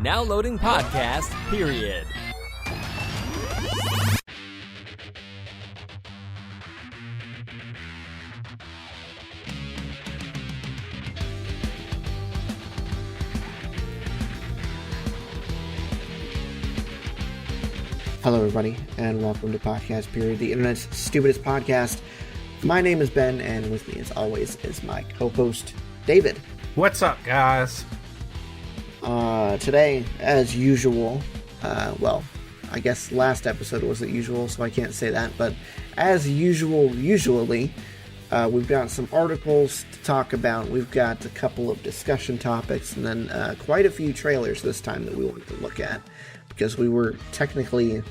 Now loading podcast, period. Hello, everybody, and welcome to Podcast Period, the internet's stupidest podcast. My name is Ben, and with me, as always, is my co-host, David. What's up, guys? Today, as usual, I guess last episode wasn't usual, so I can't say that, but as usually, we've got some articles to talk about, we've got a couple of discussion topics, and then quite a few trailers this time that we wanted to look at, because we were technically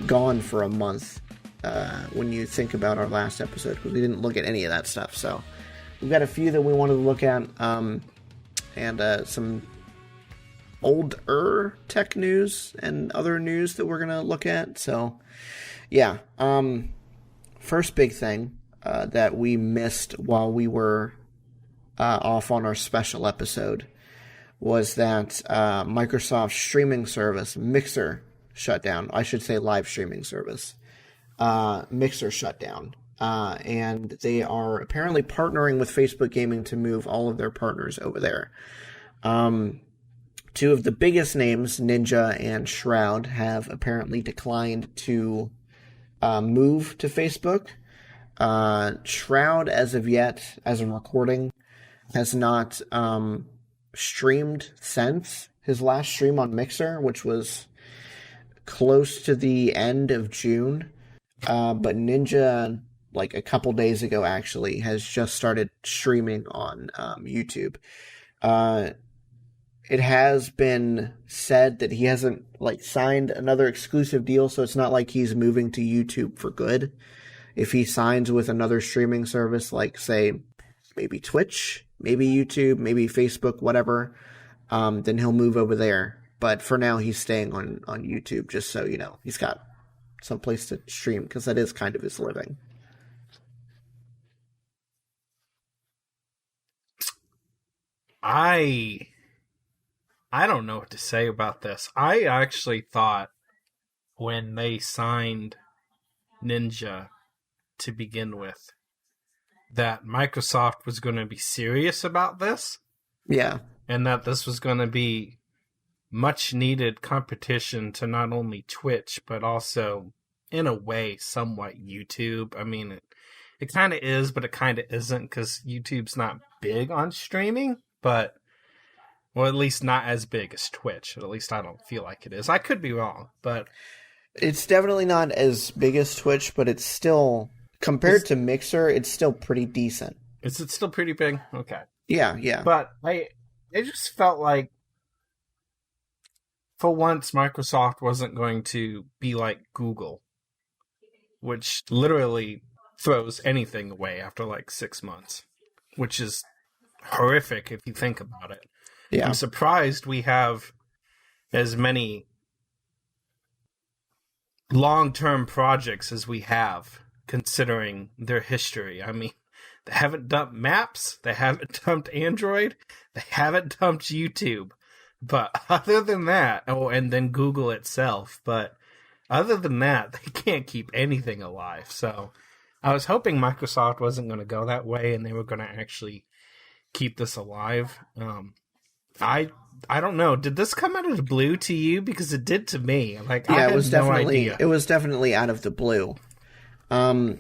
gone for a month when you think about our last episode, because we didn't look at any of that stuff. So we've got a few that we wanted to look at, and some older tech news and other news that we're going to look at. So, yeah. First big thing that we missed while we were off on our special episode was that Microsoft's streaming service, Mixer, shut down. I should say live streaming service. Mixer shut down. And they are apparently partnering with Facebook Gaming to move all of their partners over there. Two of the biggest names, Ninja and Shroud, have apparently declined to move to Facebook. Shroud, as of yet, as a recording, has not streamed since his last stream on Mixer, which was close to the end of June. But Ninja, like a couple days ago, actually, has just started streaming on YouTube. It has been said that he hasn't signed another exclusive deal, so it's not like he's moving to YouTube for good. If he signs with another streaming service, like, say, maybe Twitch, maybe YouTube, maybe Facebook, whatever, then he'll move over there. But for now, he's staying on YouTube, just so, he's got some place to stream, because that is kind of his living. I don't know what to say about this. I actually thought when they signed Ninja to begin with that Microsoft was going to be serious about this. Yeah. And that this was going to be much needed competition to not only Twitch, but also, in a way, somewhat YouTube. I mean, it kind of is, but it kind of isn't, because YouTube's not big on streaming, but... well, at least not as big as Twitch. At least I don't feel like it is. I could be wrong, but... it's definitely not as big as Twitch, but it's still... compared to Mixer, it's still pretty decent. Is it still pretty big? Okay. Yeah. But it just felt like, for once, Microsoft wasn't going to be like Google, which literally throws anything away after 6 months, which is horrific if you think about it. Yeah. I'm surprised we have as many long-term projects as we have, considering their history. I mean, they haven't dumped Maps, they haven't dumped Android, they haven't dumped YouTube. But other than that, and then Google itself, but other than that, they can't keep anything alive. So I was hoping Microsoft wasn't going to go that way and they were going to actually keep this alive. I don't know. Did this come out of the blue to you? Because it did to me. I had no idea. It was definitely out of the blue. I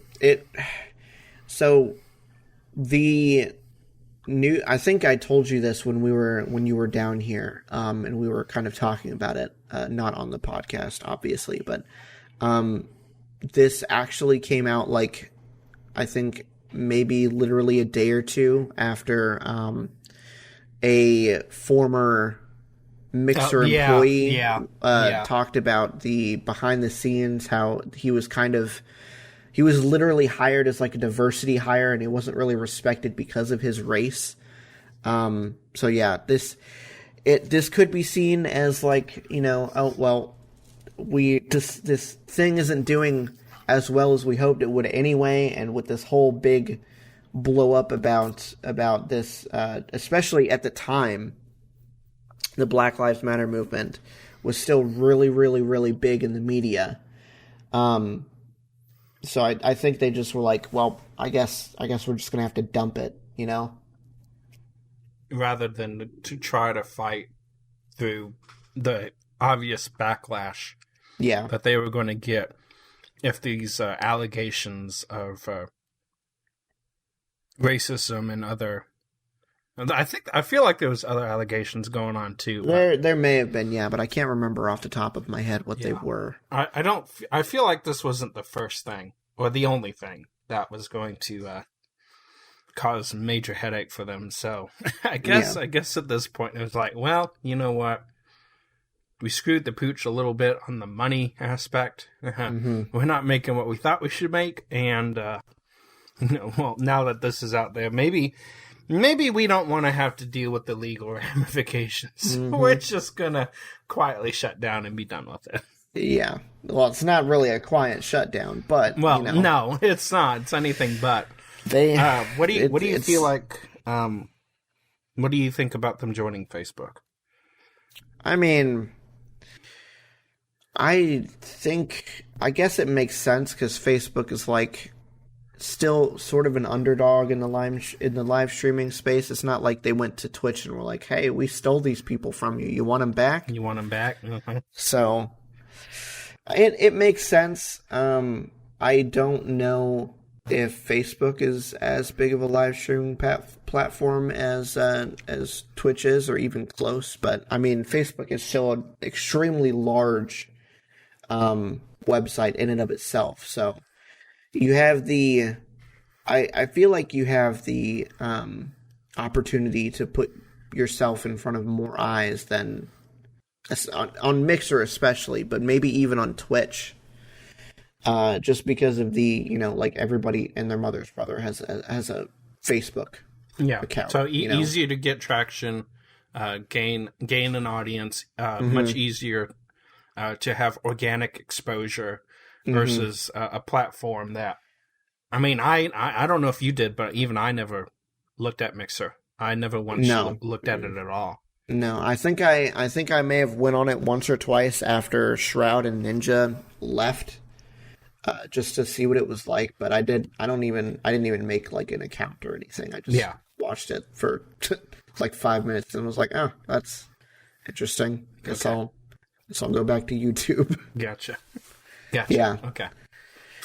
think I told you this when you were down here, and we were kind of talking about it, not on the podcast, obviously, but, this actually came out I think maybe literally a day or two after, a former Mixer employee talked about the behind the scenes, how he was literally hired as a diversity hire, and he wasn't really respected because of his race. So yeah, this could be seen as this thing isn't doing as well as we hoped it would anyway, and with this whole big blow up about this, especially at the time, the Black Lives Matter movement was still really, really, really big in the media. So I think they just were like, well, I guess we're just gonna have to dump it, you know? Rather than to try to fight through the obvious backlash that they were going to get if these allegations of racism and other... I feel like there was other allegations going on too. There may have been, yeah, but I can't remember off the top of my head what they were. I feel like this wasn't the first thing or the only thing that was going to cause major headache for them. So I guess at this point it was like, well, you know what? We screwed the pooch a little bit on the money aspect. We're not making what we thought we should make, and well, now that this is out there, maybe we don't want to have to deal with the legal ramifications. We're just gonna quietly shut down and be done with it. Yeah. Well, it's not really a quiet shutdown, but no, it's not. It's anything but. What do you feel like? What do you think about them joining Facebook? I mean, I guess it makes sense because Facebook is like still sort of an underdog in the live streaming space. It's not like they went to Twitch and were like, "Hey, we stole these people from you. You want them back?" So it makes sense. I don't know if Facebook is as big of a live streaming platform as Twitch is, or even close. But I mean, Facebook is still an extremely large website in and of itself. So you have I feel like you have the opportunity to put yourself in front of more eyes than on Mixer especially, but maybe even on Twitch. Just because of the, like everybody and their mother's brother has a Facebook account. So easier to get traction, gain an audience, much easier to have organic exposure versus a platform that, I mean, I don't know if you did, but even I never looked at Mixer. I never once looked at it at all. No, I think I may have went on it once or twice after Shroud and Ninja left. Just to see what it was like, but I didn't even make like an account or anything. I just watched it for like 5 minutes and was like, oh, that's interesting. Guess I'll go back to YouTube. Gotcha. Yeah. Okay.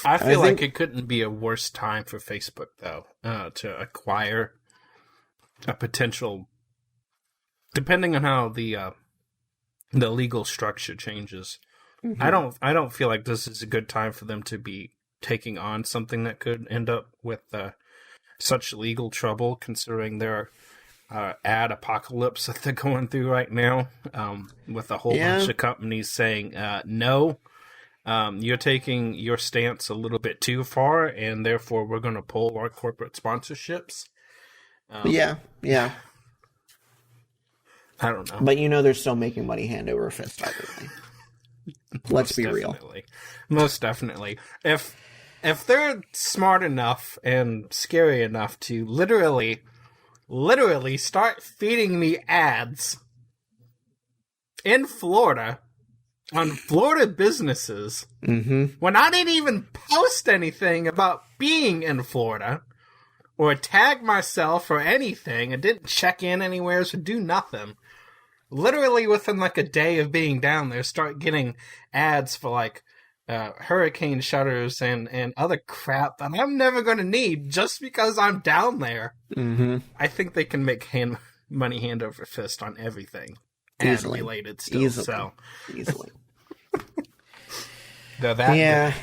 I feel like it couldn't be a worse time for Facebook though, to acquire a potential, depending on how the legal structure changes. I don't feel like this is a good time for them to be taking on something that could end up with such legal trouble, considering their ad apocalypse that they're going through right now, with a whole bunch of companies saying, no, you're taking your stance a little bit too far, and therefore we're going to pull our corporate sponsorships. Yeah. I don't know. But they're still making money hand over fist, obviously. Let's be real. Most definitely. If they're smart enough and scary enough to literally start feeding me ads in Florida on Florida businesses when I didn't even post anything about being in Florida or tag myself or anything, I didn't check in anywhere or do nothing. Literally within like a day of being down there, start getting ads for like hurricane shutters and other crap that I'm never going to need just because I'm down there. I think they can make money hand over fist on everything. Easily. Ad related still. Easily. Yeah.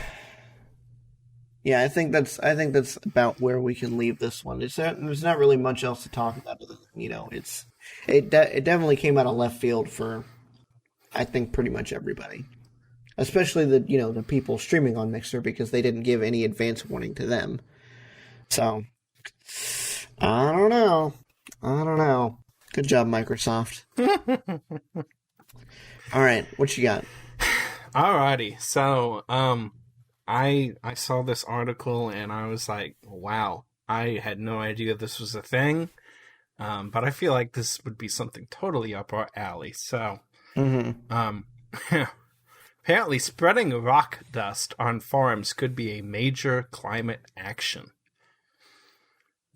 Yeah, I think that's about where we can leave this one. There's not really much else to talk about. It definitely came out of left field for, I think, pretty much everybody, especially the people streaming on Mixer, because they didn't give any advance warning to them. So I don't know. Good job, Microsoft. All right, what you got? Alrighty, so I saw this article and I was like, wow, I had no idea this was a thing. but I feel like this would be something totally up our alley. So, apparently spreading rock dust on farms could be a major climate action.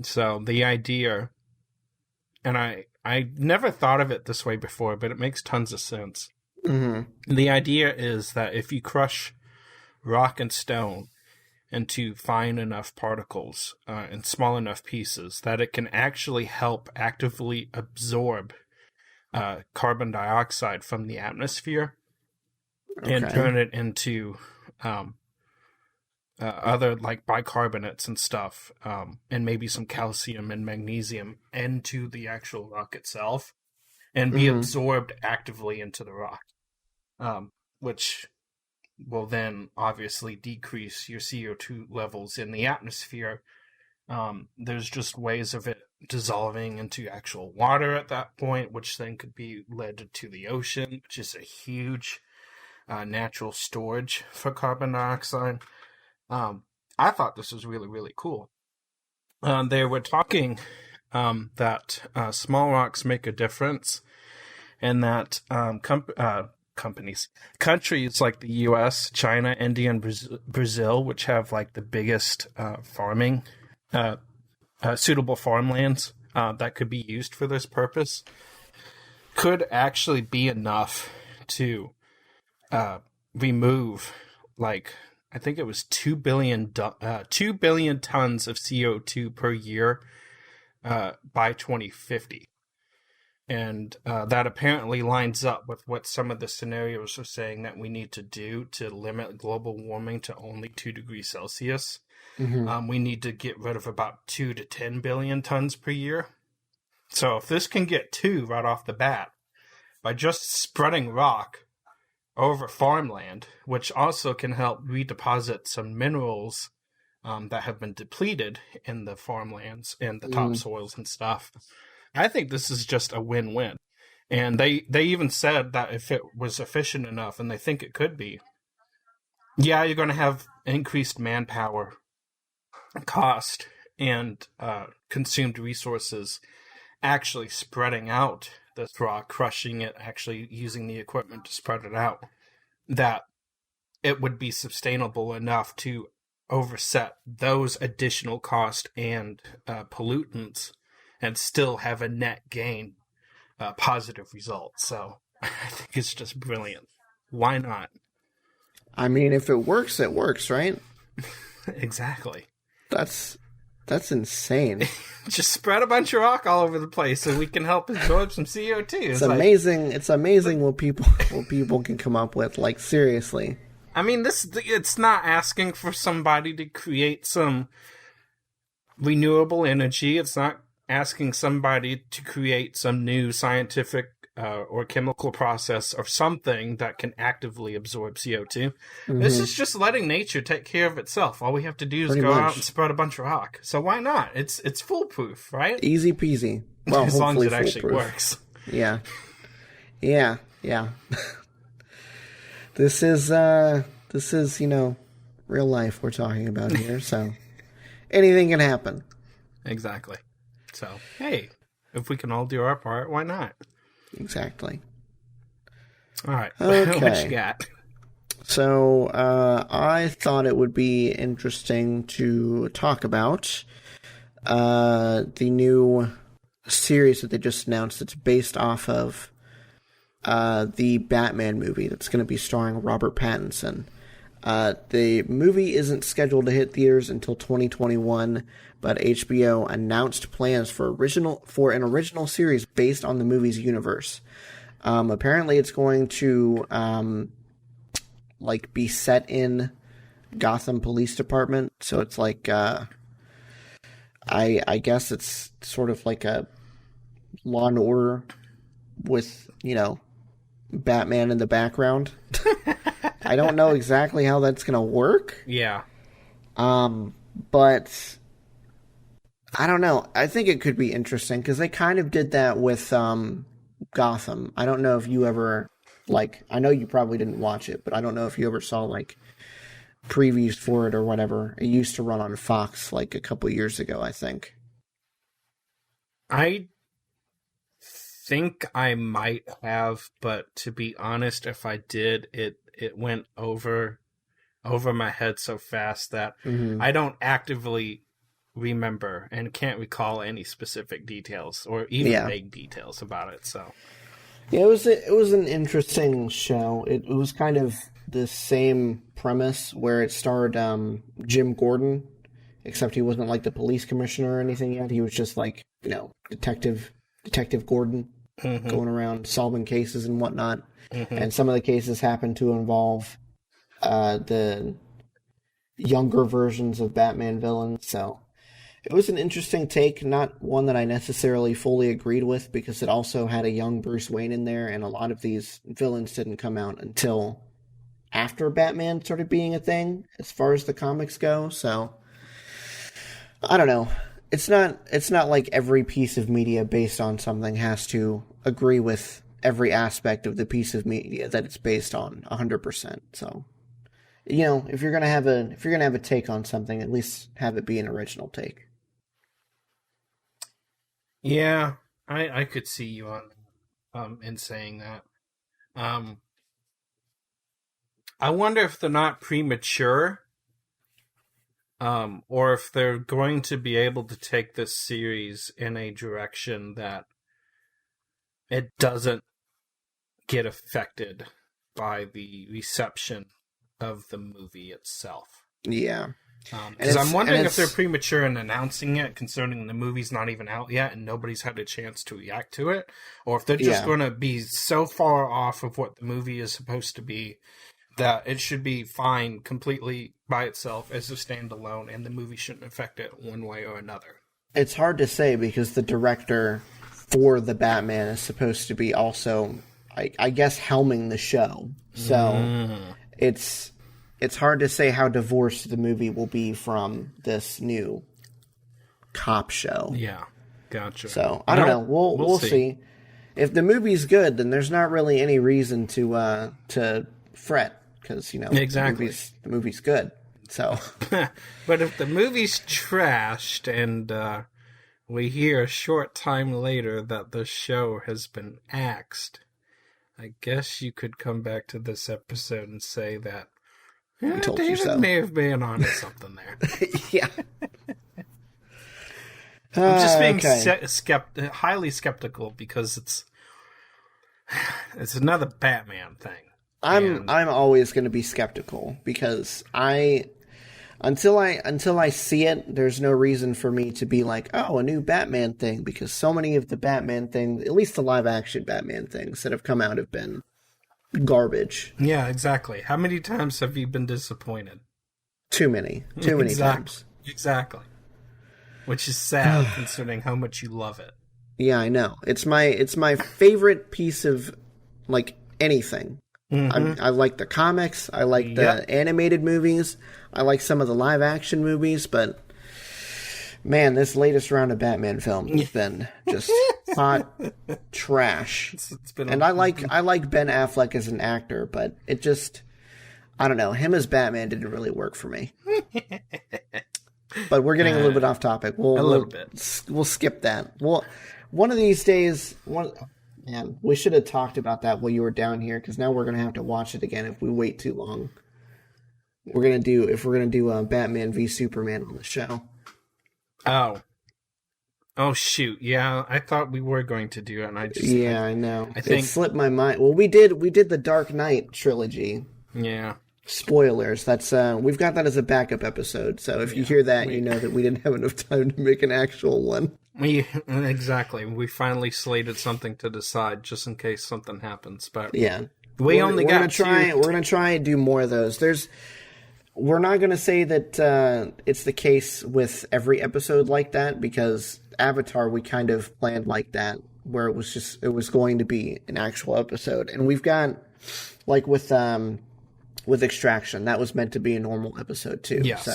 So the idea, and I never thought of it this way before, but it makes tons of sense. The idea is that if you crush rock and stone into fine enough particles in small enough pieces, that it can actually help actively absorb carbon dioxide from the atmosphere and turn it into other like bicarbonates and stuff, and maybe some calcium and magnesium into the actual rock itself, and be absorbed actively into the rock, which will then obviously decrease your CO2 levels in the atmosphere. There's just ways of it dissolving into actual water at that point, which then could be led to the ocean, which is a huge natural storage for carbon dioxide. I thought this was really, really cool. They were talking that small rocks make a difference, and that countries like the U.S., China, India, and Brazil, which have like the biggest farming, suitable farmlands that could be used for this purpose, could actually be enough to remove, like, I think it was 2 billion tons of CO2 per year by 2050. And that apparently lines up with what some of the scenarios are saying that we need to do to limit global warming to only 2 degrees Celsius. We need to get rid of about 2 to 10 billion tons per year. So if this can get 2 right off the bat, by just spreading rock over farmland, which also can help redeposit some minerals that have been depleted in the farmlands and the topsoils and stuff, I think this is just a win-win. And they even said that if it was efficient enough, and they think it could be, yeah, you're going to have increased manpower, cost, and consumed resources actually spreading out this rock, crushing it, actually using the equipment to spread it out, that it would be sustainable enough to overset those additional cost and pollutants and still have a net gain, positive result. So I think it's just brilliant. Why not? I mean, if it works, right? Exactly. That's insane. Just spread a bunch of rock all over the place so we can help absorb some CO2. It's amazing. It's amazing what people can come up with. Like, seriously. I mean, it's not asking for somebody to create some renewable energy. It's not asking somebody to create some new scientific or chemical process or something that can actively absorb CO2. This is just letting nature take care of itself. All we have to do is go out and spread a bunch of rock. So why not? It's foolproof, right? Easy peasy. Well, as long as it actually works. Yeah. This is real life we're talking about here. So anything can happen. Exactly. So hey, if we can all do our part, why not? Exactly. All right. Okay. What you got? So I thought it would be interesting to talk about the new series that they just announced. It's based off of the Batman movie that's going to be starring Robert Pattinson. The movie isn't scheduled to hit theaters until 2021, but HBO announced plans for an original series based on the movie's universe. Apparently, it's going to be set in Gotham Police Department, so it's like I guess it's sort of like a Law and Order with Batman in the background. I don't know exactly how that's going to work. Yeah. But I don't know. I think it could be interesting because they kind of did that with Gotham. I don't know if you ever, I know you probably didn't watch it, but I don't know if you ever saw, previews for it or whatever. It used to run on Fox, a couple years ago, I think. I think I might have, but to be honest, if I did, it went over my head so fast that I don't actively remember and can't recall any specific details or even vague details about it. So yeah, it was an interesting show. It was kind of the same premise where it starred Jim Gordon, except he wasn't like the police commissioner or anything yet. He was just like, Detective Gordon going around solving cases and whatnot. And some of the cases happen to involve the younger versions of Batman villains. So it was an interesting take, not one that I necessarily fully agreed with, because it also had a young Bruce Wayne in there, and a lot of these villains didn't come out until after Batman started being a thing, as far as the comics go. So I don't know. It's not like every piece of media based on something has to agree with every aspect of the piece of media that it's based on 100%. So, if you're gonna have a take on something, at least have it be an original take. Yeah, I could see you on in saying that. I wonder if they're not premature, or if they're going to be able to take this series in a direction that it doesn't get affected by the reception of the movie itself. Yeah. Because I'm wondering if they're premature in announcing it, concerning the movie's not even out yet and nobody's had a chance to react to it, or if they're just going to be so far off of what the movie is supposed to be that it should be fine completely by itself as a standalone, and the movie shouldn't affect it one way or another. It's hard to say because the director for the Batman is supposed to be also, I guess, helming the show. So it's hard to say how divorced the movie will be from this new cop show. Yeah, gotcha. So I don't know. We'll see. If the movie's good, then there's not really any reason to fret, because exactly. the movie's good. So, but if the movie's trashed and we hear a short time later that the show has been axed, I guess you could come back to this episode and say that David may have been onto something there. Yeah. I'm just being highly skeptical because it's another Batman thing. I'm always going to be skeptical because until I see it, there's no reason for me to be like, oh, a new Batman thing, because so many of the Batman things, at least the live action Batman things that have come out, have been garbage. Yeah, exactly. How many times have you been disappointed? Too many times. Exactly. Which is sad considering how much you love it. Yeah, I know. It's my favorite piece of anything. I like the comics. I like the animated movies. I like some of the live action movies, but man, this latest round of Batman film has been just hot trash. And I like Ben Affleck as an actor, but it just, I don't know, him as Batman didn't really work for me. But we're getting a little bit off topic. We'll skip that. One of these days, man, we should have talked about that while you were down here, because now we're going to have to watch it again if we wait too long. If we're going to do Batman v Superman on the show. Oh shoot! Yeah, I thought we were going to do it, and I know. I think it slipped my mind. Well, we did the Dark Knight trilogy. Yeah. Spoilers. That's we've got that as a backup episode. So if you hear that, you know that we didn't have enough time to make an actual one. Exactly. We finally slated something to decide just in case something happens. But yeah, we're gonna try and do more of those. We're not gonna say that it's the case with every episode like that, because Avatar we kind of planned like that, where it was going to be an actual episode, and we've got with Extraction, that was meant to be a normal episode too. Yes. So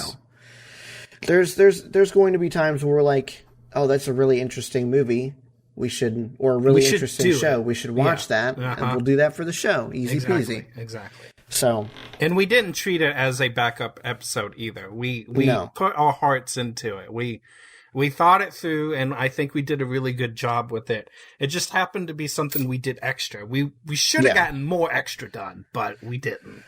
there's going to be times where we're like, oh, that's a really interesting movie. Or a really interesting show. We should watch that, and we'll do that for the show. Easy peasy. Exactly. So, and we didn't treat it as a backup episode either. We put our hearts into it. We thought it through, and I think we did a really good job with it. It just happened to be something we did extra. We should have gotten more extra done, but we didn't.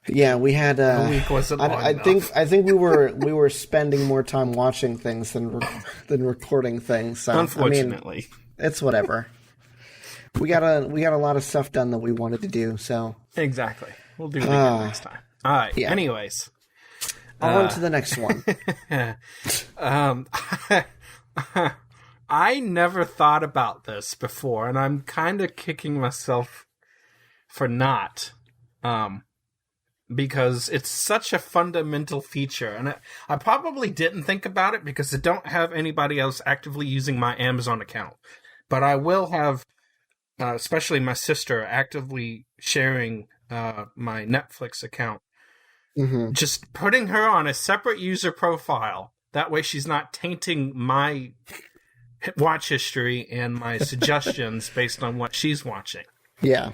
Yeah, we had. The week wasn't long enough. I think we were spending more time watching things than recording things. So, unfortunately, I mean, it's whatever. We got a lot of stuff done that we wanted to do. So exactly, we'll do it again next time. All right. Yeah. Anyways, on to the next one. I never thought about this before, and I'm kind of kicking myself for not. Because it's such a fundamental feature. And I probably didn't think about it because I don't have anybody else actively using my Amazon account. But I will have, especially my sister, actively sharing my Netflix account. Mm-hmm. Just putting her on a separate user profile. That way she's not tainting my watch history and my suggestions based on what she's watching. Yeah.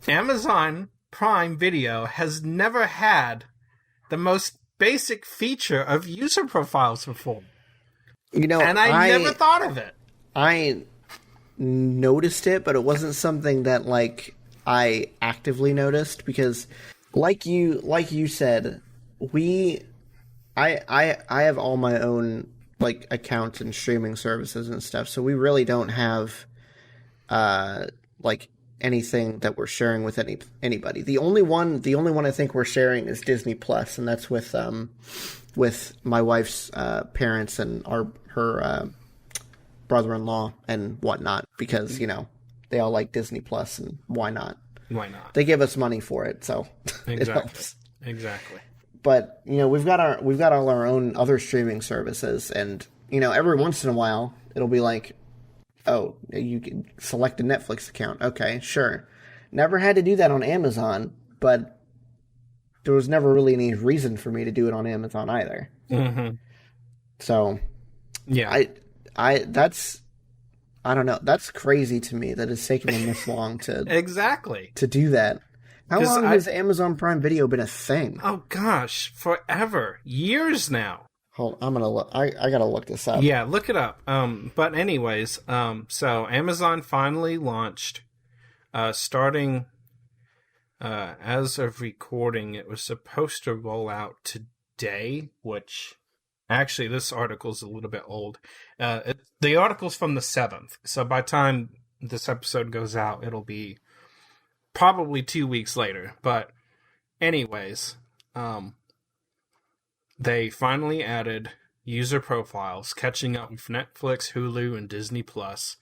Amazon Prime Video has never had the most basic feature of user profiles before. You know, and I never thought of it. I noticed it, but it wasn't something that like I actively noticed because like you said, I have all my own like accounts and streaming services and stuff, so we really don't have like anything that we're sharing with anybody. The only one I think we're sharing is Disney Plus, and that's with my wife's parents and her brother-in-law and whatnot, because you know they all like Disney Plus, and why not? Why not? They give us money for it, so it helps. Exactly. But you know we've got all our own other streaming services, and you know every once in a while it'll be like, oh, you can select a Netflix account. Okay, sure. Never had to do that on Amazon, but there was never really any reason for me to do it on Amazon either. Mm-hmm. So, yeah, I don't know. That's crazy to me that it's taken them this long to exactly to do that. How long has Amazon Prime Video been a thing? Oh gosh, forever, years now. Hold, I'm gonna look. I gotta look this up. Yeah, look it up. But anyways, so Amazon finally launched, starting, as of recording, it was supposed to roll out today, which, actually, this article's a little bit old. The article's from the 7th, so by the time this episode goes out, it'll be probably 2 weeks later. But anyways, they finally added user profiles, catching up with Netflix, Hulu, and Disney Plus.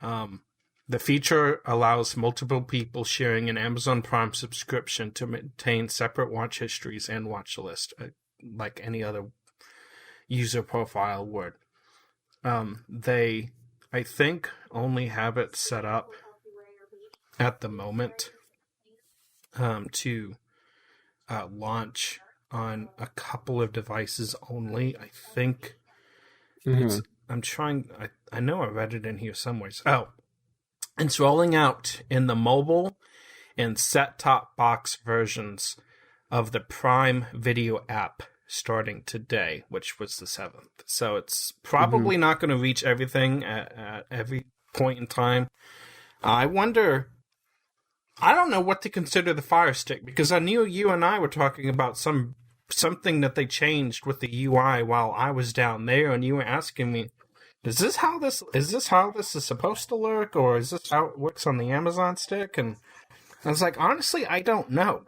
The feature allows multiple people sharing an Amazon Prime subscription to maintain separate watch histories and watch list, like any other user profile would. They, I think, only have it set up at the moment to launch on a couple of devices only. I think I'm trying. I know I read it in here somewhere. Oh, it's rolling out in the mobile and set-top box versions of the Prime Video app starting today, which was the 7th. So it's probably not going to reach everything at every point in time. I wonder. I don't know what to consider the Fire Stick, because I knew you and I were talking about something that they changed with the UI while I was down there, and you were asking me, is this how this is supposed to look, or is this how it works on the Amazon stick? And I was like, honestly, I don't know,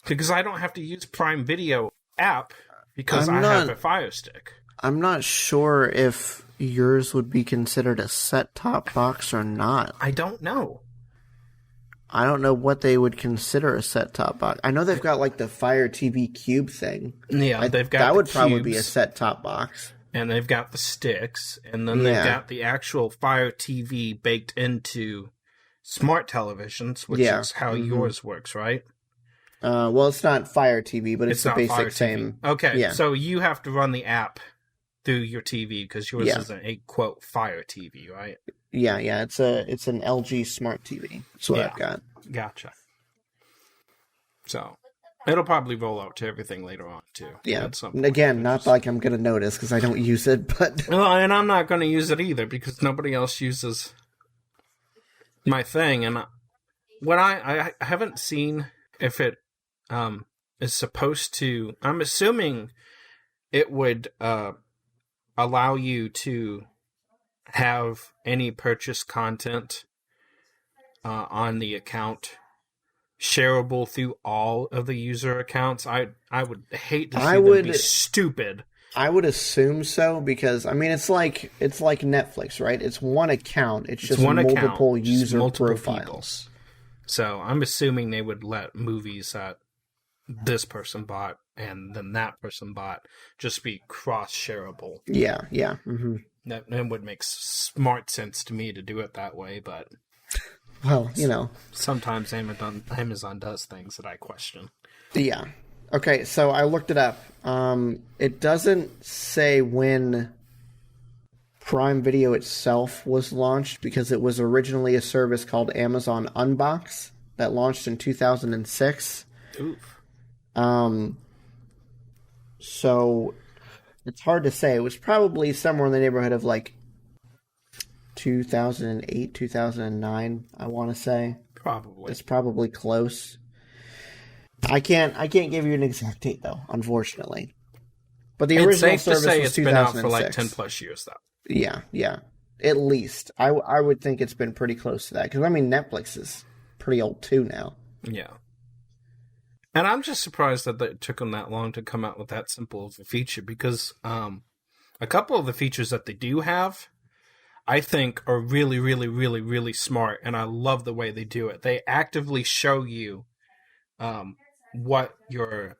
because I don't have to use Prime Video app because I have a Fire Stick. I'm not sure if yours would be considered a set-top box or not. I don't know. I don't know what they would consider a set-top box. I know they've got like the Fire TV Cube thing. Yeah, they've got that the would cubes, probably be a set-top box. And they've got the sticks, and then they've got the actual Fire TV baked into smart televisions, which is how yours works, right? Well, it's not Fire TV, but it's the basic same. Okay, so you have to run the app through your TV because yours isn't a quote Fire TV, right? Yeah, it's an LG Smart TV. That's what I've got. Gotcha. So, It'll probably roll out to everything later on, too. Yeah. At some point. Again, not like I'm going to notice because I don't use it, but... Well, and I'm not going to use it either because nobody else uses my thing. And what I haven't seen if it is supposed to... I'm assuming it would allow you to have any purchase content on the account shareable through all of the user accounts. I would hate to see them be stupid. I would assume so because I mean it's like Netflix, right? It's one account. It's just multiple user profiles. People. So I'm assuming they would let movies that this person bought and then that person bought just be cross shareable. Yeah. Mm-hmm. That would make smart sense to me to do it that way, but. Well, you know. Sometimes Amazon does things that I question. Yeah. Okay, so I looked it up. It doesn't say when Prime Video itself was launched because it was originally a service called Amazon Unbox that launched in 2006. Oof. So it's hard to say. It was probably somewhere in the neighborhood of like 2008, 2009, I want to say. Probably. It's probably close. I can't give you an exact date though, unfortunately. But the original service was 2006. It's been out for like 10 plus years though. Yeah. At least. I would think it's been pretty close to that because I mean Netflix is pretty old too now. Yeah. And I'm just surprised that it took them that long to come out with that simple of a feature because a couple of the features that they do have I think are really, really, really, really smart, and I love the way they do it. They actively show you what your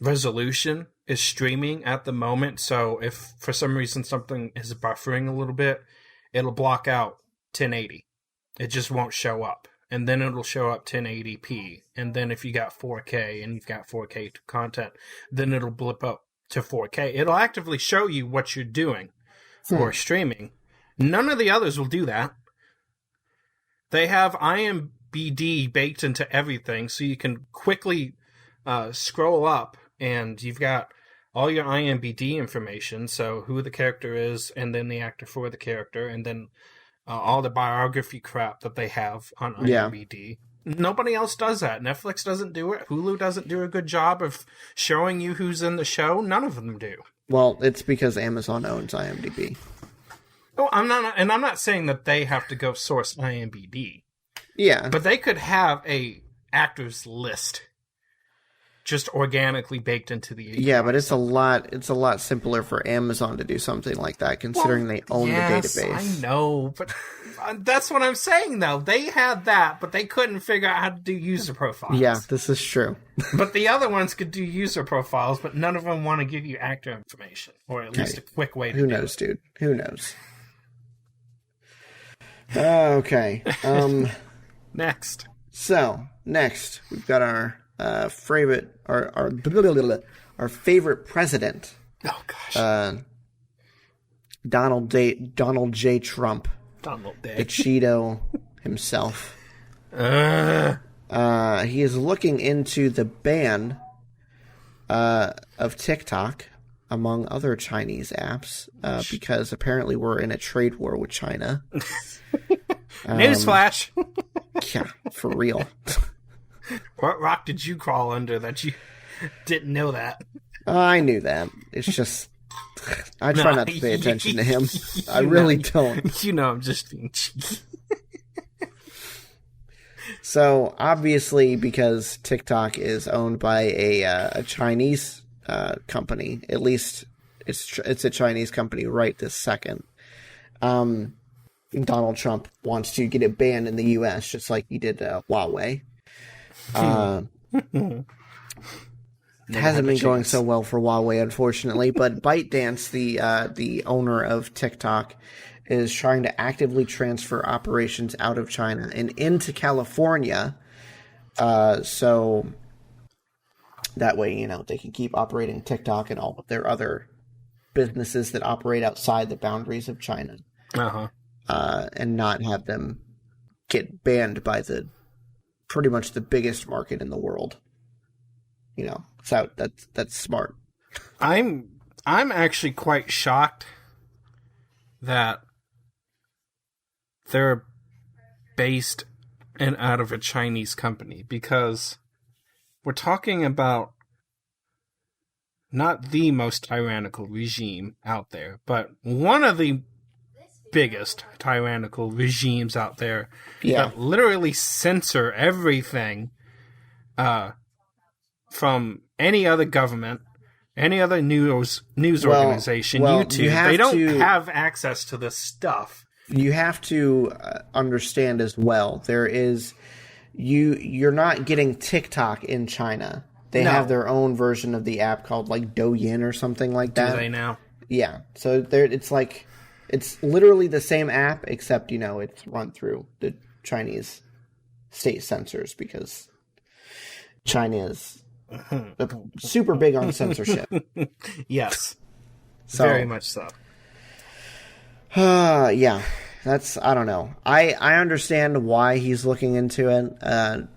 resolution is streaming at the moment. So if for some reason something is buffering a little bit, it'll block out 1080. It just won't show up. And then it'll show up 1080p. And then if you got 4K and you've got 4K content, then it'll blip up to 4K. It'll actively show you what you're doing for streaming. None of the others will do that. They have IMDb baked into everything, so you can quickly scroll up, and you've got all your IMDb information, so who the character is, and then the actor for the character, and then all the biography crap that they have on IMDb. Yeah. Nobody else does that. Netflix doesn't do it. Hulu doesn't do a good job of showing you who's in the show. None of them do. Well, it's because Amazon owns IMDb. Oh, I'm not saying that they have to go source IMDb. Yeah. But they could have a actors list just organically baked into the API. Yeah, but it's a lot simpler for Amazon to do something like that considering they own the database. I know, but that's what I'm saying though. They had that, but they couldn't figure out how to do user profiles. Yeah, this is true. But the other ones could do user profiles, but none of them want to give you actor information, or at least a quick way to do it. Who knows, dude? Who knows? Okay. Next. So, next, we've got our favorite president. Oh gosh. Donald J. Trump. Donald Day. The Cheeto himself. He is looking into the ban of TikTok among other Chinese apps because apparently we're in a trade war with China. Newsflash. Yeah, for real. What rock did you crawl under that you didn't know that? I knew that. It's just I try not to pay attention to him. I really don't. You know, I'm just being cheeky. So obviously, because TikTok is owned by a Chinese company, at least it's a Chinese company right this second. Donald Trump wants to get it banned in the U.S. just like he did Huawei. It hasn't been going so well for Huawei, unfortunately. But ByteDance, the owner of TikTok, is trying to actively transfer operations out of China and into California, so that way, you know, they can keep operating TikTok and all of their other businesses that operate outside the boundaries of China, and not have them get banned by pretty much the biggest market in the world. So that's smart. I'm actually quite shocked that they're based and out of a Chinese company, because we're talking about not the most tyrannical regime out there, but one of the biggest tyrannical regimes out there that literally censor everything from any other government, any other news organization, YouTube. They don't have access to this stuff. You have to understand as well. There is you're not getting TikTok in China. They have their own version of the app called like Douyin or something like that. Do they now? Yeah. So it's literally the same app, except it's run through the Chinese state censors, because China is super big on censorship. Yes. Very much so. Yeah. I don't know. I understand why he's looking into it,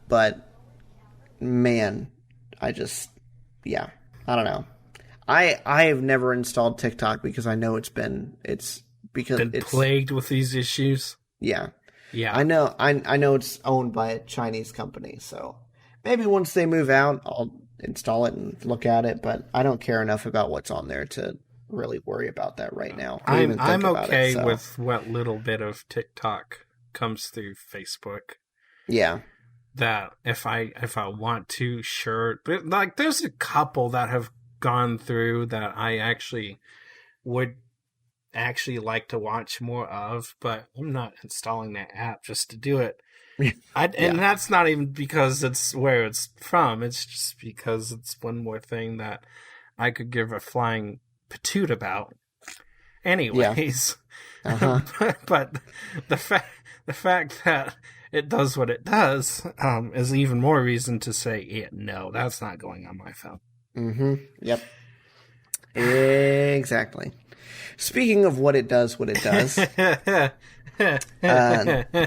but man, I don't know. I have never installed TikTok because I know it's plagued with these issues. Yeah. Yeah. I know it's owned by a Chinese company, so maybe once they move out, I'll install it and look at it, but I don't care enough about what's on there to really worry about that right now. I'm okay with what little bit of TikTok comes through Facebook. Yeah. That if I want to, sure. But like, there's a couple that have gone through that I actually would like to watch more of, but I'm not installing that app just to do it. And that's not even because it's where it's from. It's just because it's one more thing that I could give a flying patoot about. Anyways, but the fact that it does what it does is even more reason to say, no, that's not going on my phone. Mm-hmm. Yep. Exactly. Speaking of what it does, why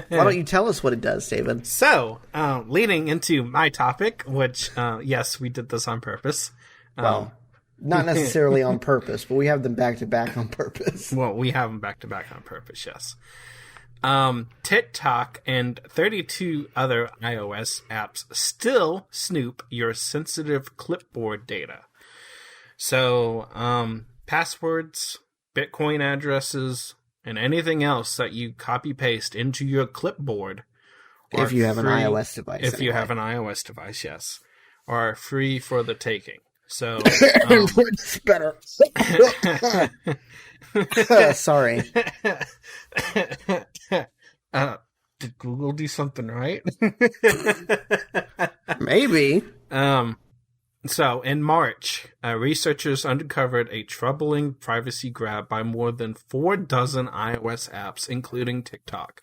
don't you tell us what it does, David? So, leading into my topic, which, yes, we did this on purpose. Well, not necessarily on purpose, but we have them back-to-back on purpose. Well, we have them back-to-back on purpose, yes. TikTok and 32 other iOS apps still snoop your sensitive clipboard data. So, passwords, Bitcoin addresses, and anything else that you copy-paste into your clipboard. If you have an iOS device. If you have an iOS device, yes. Are free for the taking. So, it's better. Sorry. Did Google do something right? Maybe. So, in March, researchers uncovered a troubling privacy grab by more than 4 dozen iOS apps, including TikTok.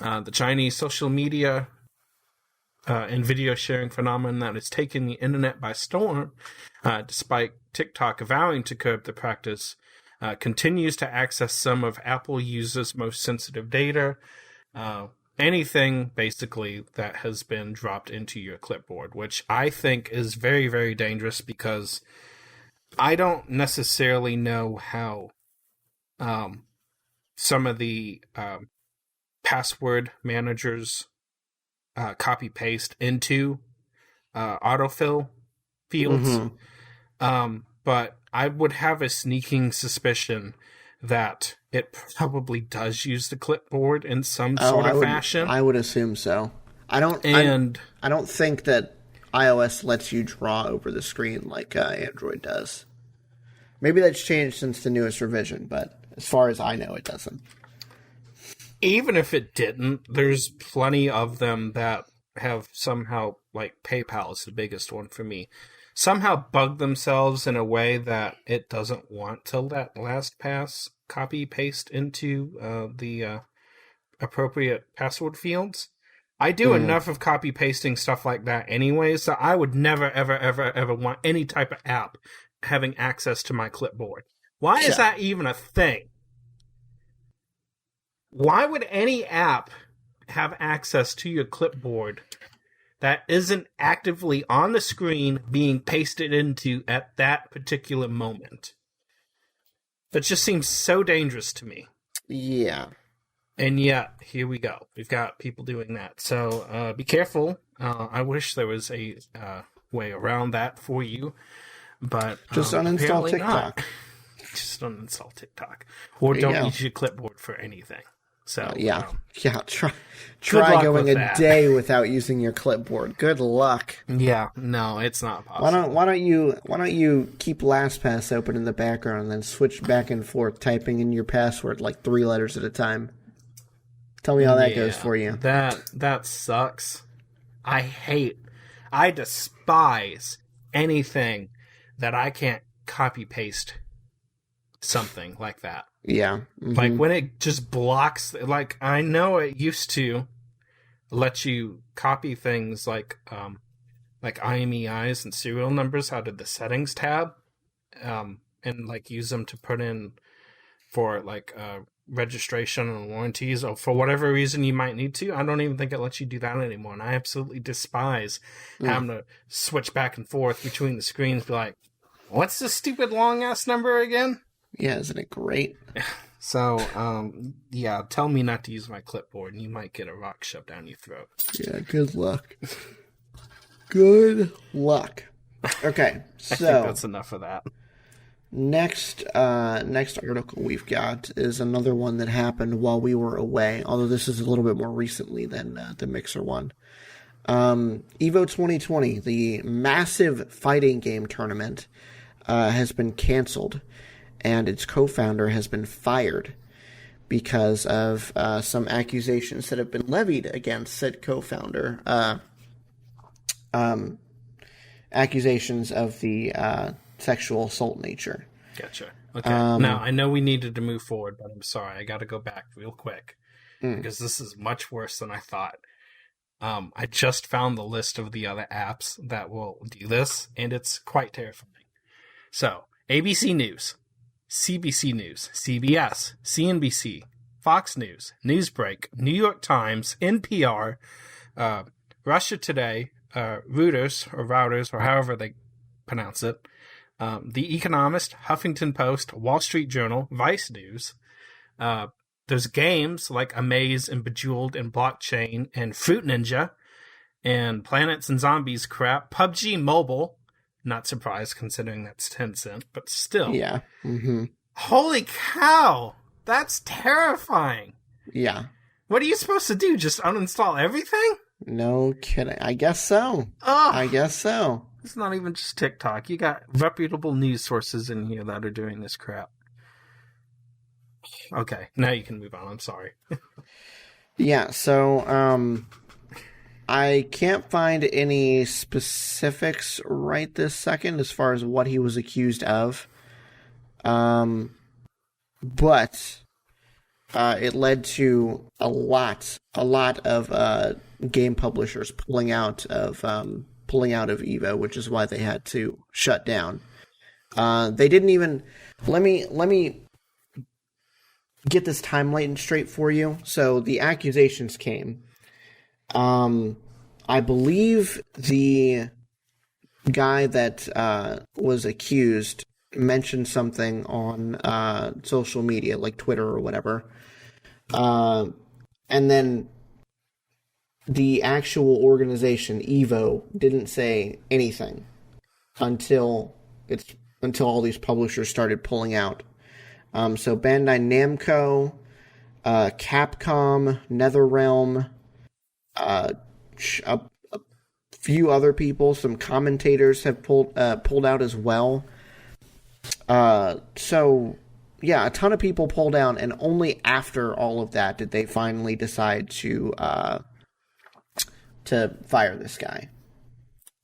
The Chinese social media and video sharing phenomenon that has taken the internet by storm, despite TikTok vowing to curb the practice, continues to access some of Apple users' most sensitive data. Anything, basically, that has been dropped into your clipboard, which I think is very, very dangerous, because I don't necessarily know how some of the password managers copy-paste into autofill fields. Mm-hmm. But I would have a sneaking suspicion that it probably does use the clipboard in some sort of fashion. I would assume so. I don't think that iOS lets you draw over the screen like Android does. Maybe that's changed since the newest revision, but as far as I know, it doesn't. Even if it didn't, there's plenty of them that have somehow, like PayPal is the biggest one for me, somehow bug themselves in a way that it doesn't want to let LastPass copy-paste into the appropriate password fields. I do enough of copy-pasting stuff like that anyway, so I would never, ever, ever, ever want any type of app having access to my clipboard. Why is that even a thing? Why would any app have access to your clipboard that isn't actively on the screen being pasted into at that particular moment. That just seems so dangerous to me. Yeah. And yet, here we go. We've got people doing that. So be careful. I wish there was a way around that for you. But just uninstall TikTok. Not. Just uninstall TikTok. Or don't use your clipboard for anything. So try going a day without using your clipboard. Good luck. Yeah, no, it's not possible. Why don't you keep LastPass open in the background and then switch back and forth typing in your password like 3 letters at a time? Tell me how that goes for you. That sucks. I despise anything that I can't copy paste something like that. Yeah. Mm-hmm. Like when it just blocks, like I know it used to let you copy things like IMEIs and serial numbers out of the settings tab, and like use them to put in for like registration and warranties, or for whatever reason you might need to. I don't even think it lets you do that anymore, and I absolutely despise having to switch back and forth between the screens. Be like, what's this stupid long ass number again? Yeah, isn't it great? So, tell me not to use my clipboard, and you might get a rock shoved down your throat. Yeah, good luck. Good luck. Okay, so I think that's enough of that. Next article we've got is another one that happened while we were away, although this is a little bit more recently than the Mixer one. EVO 2020, the massive fighting game tournament, has been canceled, and its co-founder has been fired because of some accusations that have been levied against said co-founder. Accusations of the sexual assault nature. Gotcha. Okay. Now, I know we needed to move forward, but I'm sorry. I got to go back real quick because this is much worse than I thought. I just found the list of the other apps that will do this, and it's quite terrifying. So, ABC News, CBC News, CBS, CNBC, Fox News, Newsbreak, New York Times, NPR, Russia Today, Reuters, or however they pronounce it, The Economist, Huffington Post, Wall Street Journal, Vice News. There's games like Amaze and Bejeweled and Blockchain and Fruit Ninja and Planets and Zombies crap. PUBG Mobile. Not surprised considering that's Tencent, but still. Yeah. Mm-hmm. Holy cow! That's terrifying. Yeah. What are you supposed to do? Just uninstall everything? No kidding. I guess so. Oh, I guess so. It's not even just TikTok. You got reputable news sources in here that are doing this crap. Okay, now you can move on. I'm sorry. Yeah, so I can't find any specifics right this second as far as what he was accused of. But it led to a lot of game publishers pulling out of EVO, which is why they had to shut down. They didn't even let me get this timeline straight for you. So the accusations came. I believe the guy that was accused mentioned something on social media, like Twitter or whatever. And then the actual organization, EVO, didn't say anything until all these publishers started pulling out. So Bandai Namco, Capcom, NetherRealm, a few other people, some commentators have pulled out as well. So yeah, a ton of people pulled out, and only after all of that did they finally decide to fire this guy.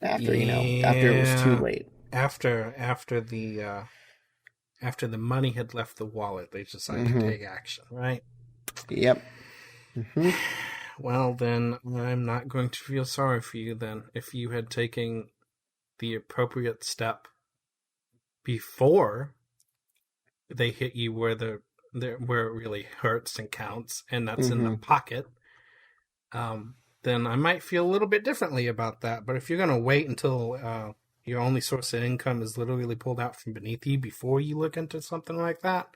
After it was too late. After the money had left the wallet, they decided to take action, right? Yep. Mm-hmm. Well, then I'm not going to feel sorry for you then if you had taken the appropriate step before they hit you where where it really hurts and counts, and that's in the pocket. then I might feel a little bit differently about that. But if you're going to wait until your only source of income is literally pulled out from beneath you before you look into something like that,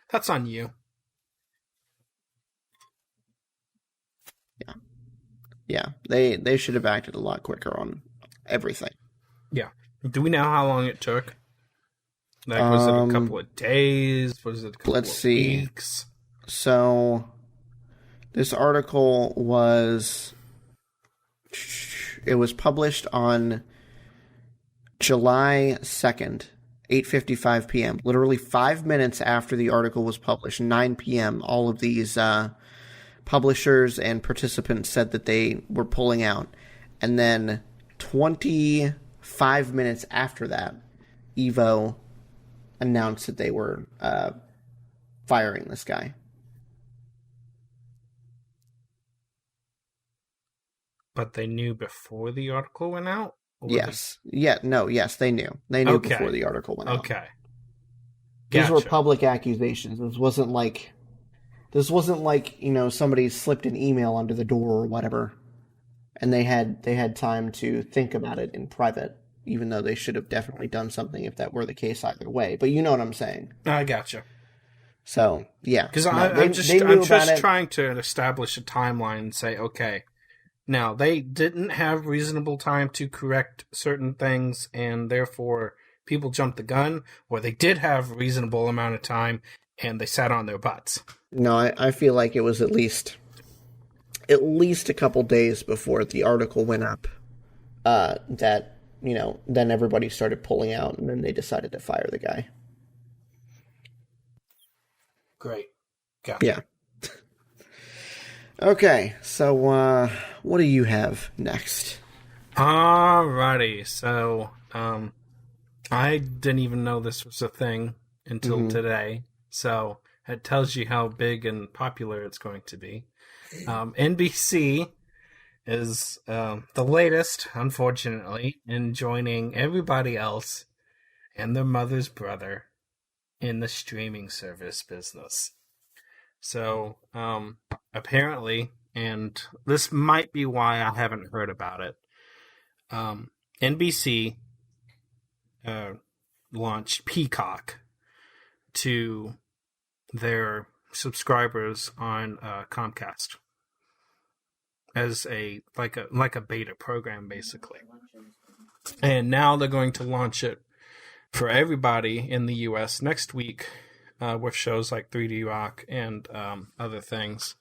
that's on you. Yeah. They should have acted a lot quicker on everything. Yeah. Do we know how long it took? Like, was it a couple of days? Was it a couple of weeks? So, this article was published on July 2nd, 8:55 p.m. Literally 5 minutes after the article was published, 9 p.m., all of these publishers and participants said that they were pulling out. And then 25 minutes after that, Evo announced that they were firing this guy. But they knew before the article went out? Yes. Yes, they knew. They knew before the article went out. Okay. These were public accusations. This wasn't like, somebody slipped an email under the door or whatever, and they had time to think about it in private, even though they should have definitely done something if that were the case either way. But you know what I'm saying. I gotcha. So, yeah. Because I'm just trying to establish a timeline and say, okay, now they didn't have reasonable time to correct certain things, and therefore people jumped the gun, or they did have a reasonable amount of time, and they sat on their butts. No, I feel like it was at least a couple days before the article went up that, then everybody started pulling out, and then they decided to fire the guy. Great. Gotcha. Yeah. Okay, so what do you have next? Alrighty, so I didn't even know this was a thing until today, so it tells you how big and popular it's going to be. NBC is the latest, unfortunately, in joining everybody else and their mother's brother in the streaming service business. So, apparently, and this might be why I haven't heard about it, NBC launched Peacock to their subscribers on Comcast as a beta program, basically. And now they're going to launch it for everybody in the US next week, with shows like 3D Rock and other things.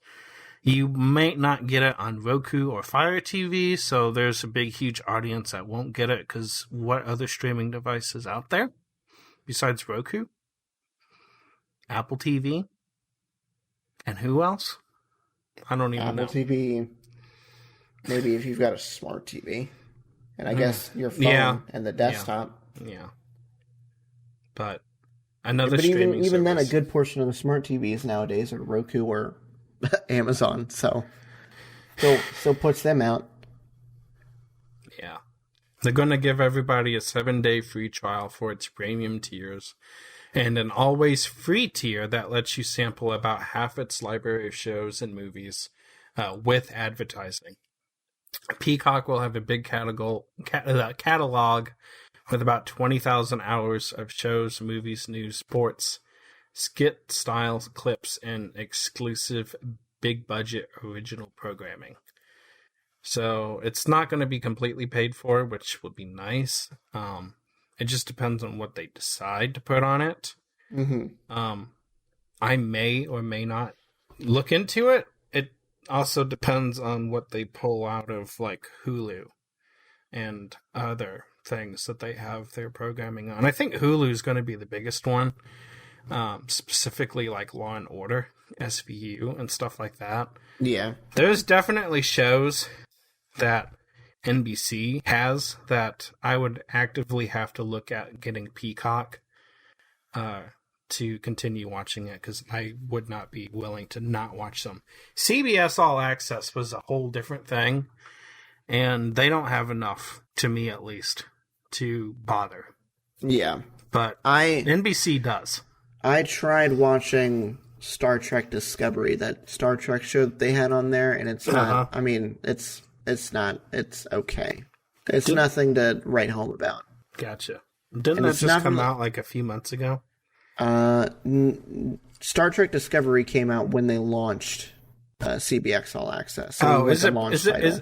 You might not get it on Roku or Fire TV, so there's a big, huge audience that won't get it, because what other streaming devices out there besides Roku? Apple TV? And who else? I don't even know. Apple TV, maybe if you've got a smart TV. And I guess your phone and the desktop. Yeah. But another streaming even then, a service. good portion of the smart TVs nowadays are Roku or Amazon, so still puts them out. Yeah. They're going to give everybody a 7-day free trial for its premium tiers, and an always free tier that lets you sample about half its library of shows and movies with advertising. Peacock will have a big catalog with about 20,000 hours of shows, movies, news, sports, skit styles, clips, and exclusive big budget original programming. So it's not going to be completely paid for, which would be nice. It just depends on what they decide to put on it. Mm-hmm. I may or may not look into it. It also depends on what they pull out of like Hulu and other things that they have their programming on. I think Hulu is going to be the biggest one, specifically like Law and Order, SVU, and stuff like that. Yeah. There's definitely shows that NBC has that I would actively have to look at getting Peacock to continue watching it, because I would not be willing to not watch them. CBS All Access was a whole different thing, and they don't have enough, to me at least, to bother. Yeah. But NBC does. I tried watching Star Trek Discovery, that Star Trek show that they had on there, and it's not, I mean, it's It's not. It's okay. It's nothing to write home about. Gotcha. Didn't And that it's just not come really- out like a few months ago? Star Trek Discovery came out when they launched CBX All Access. So Oh,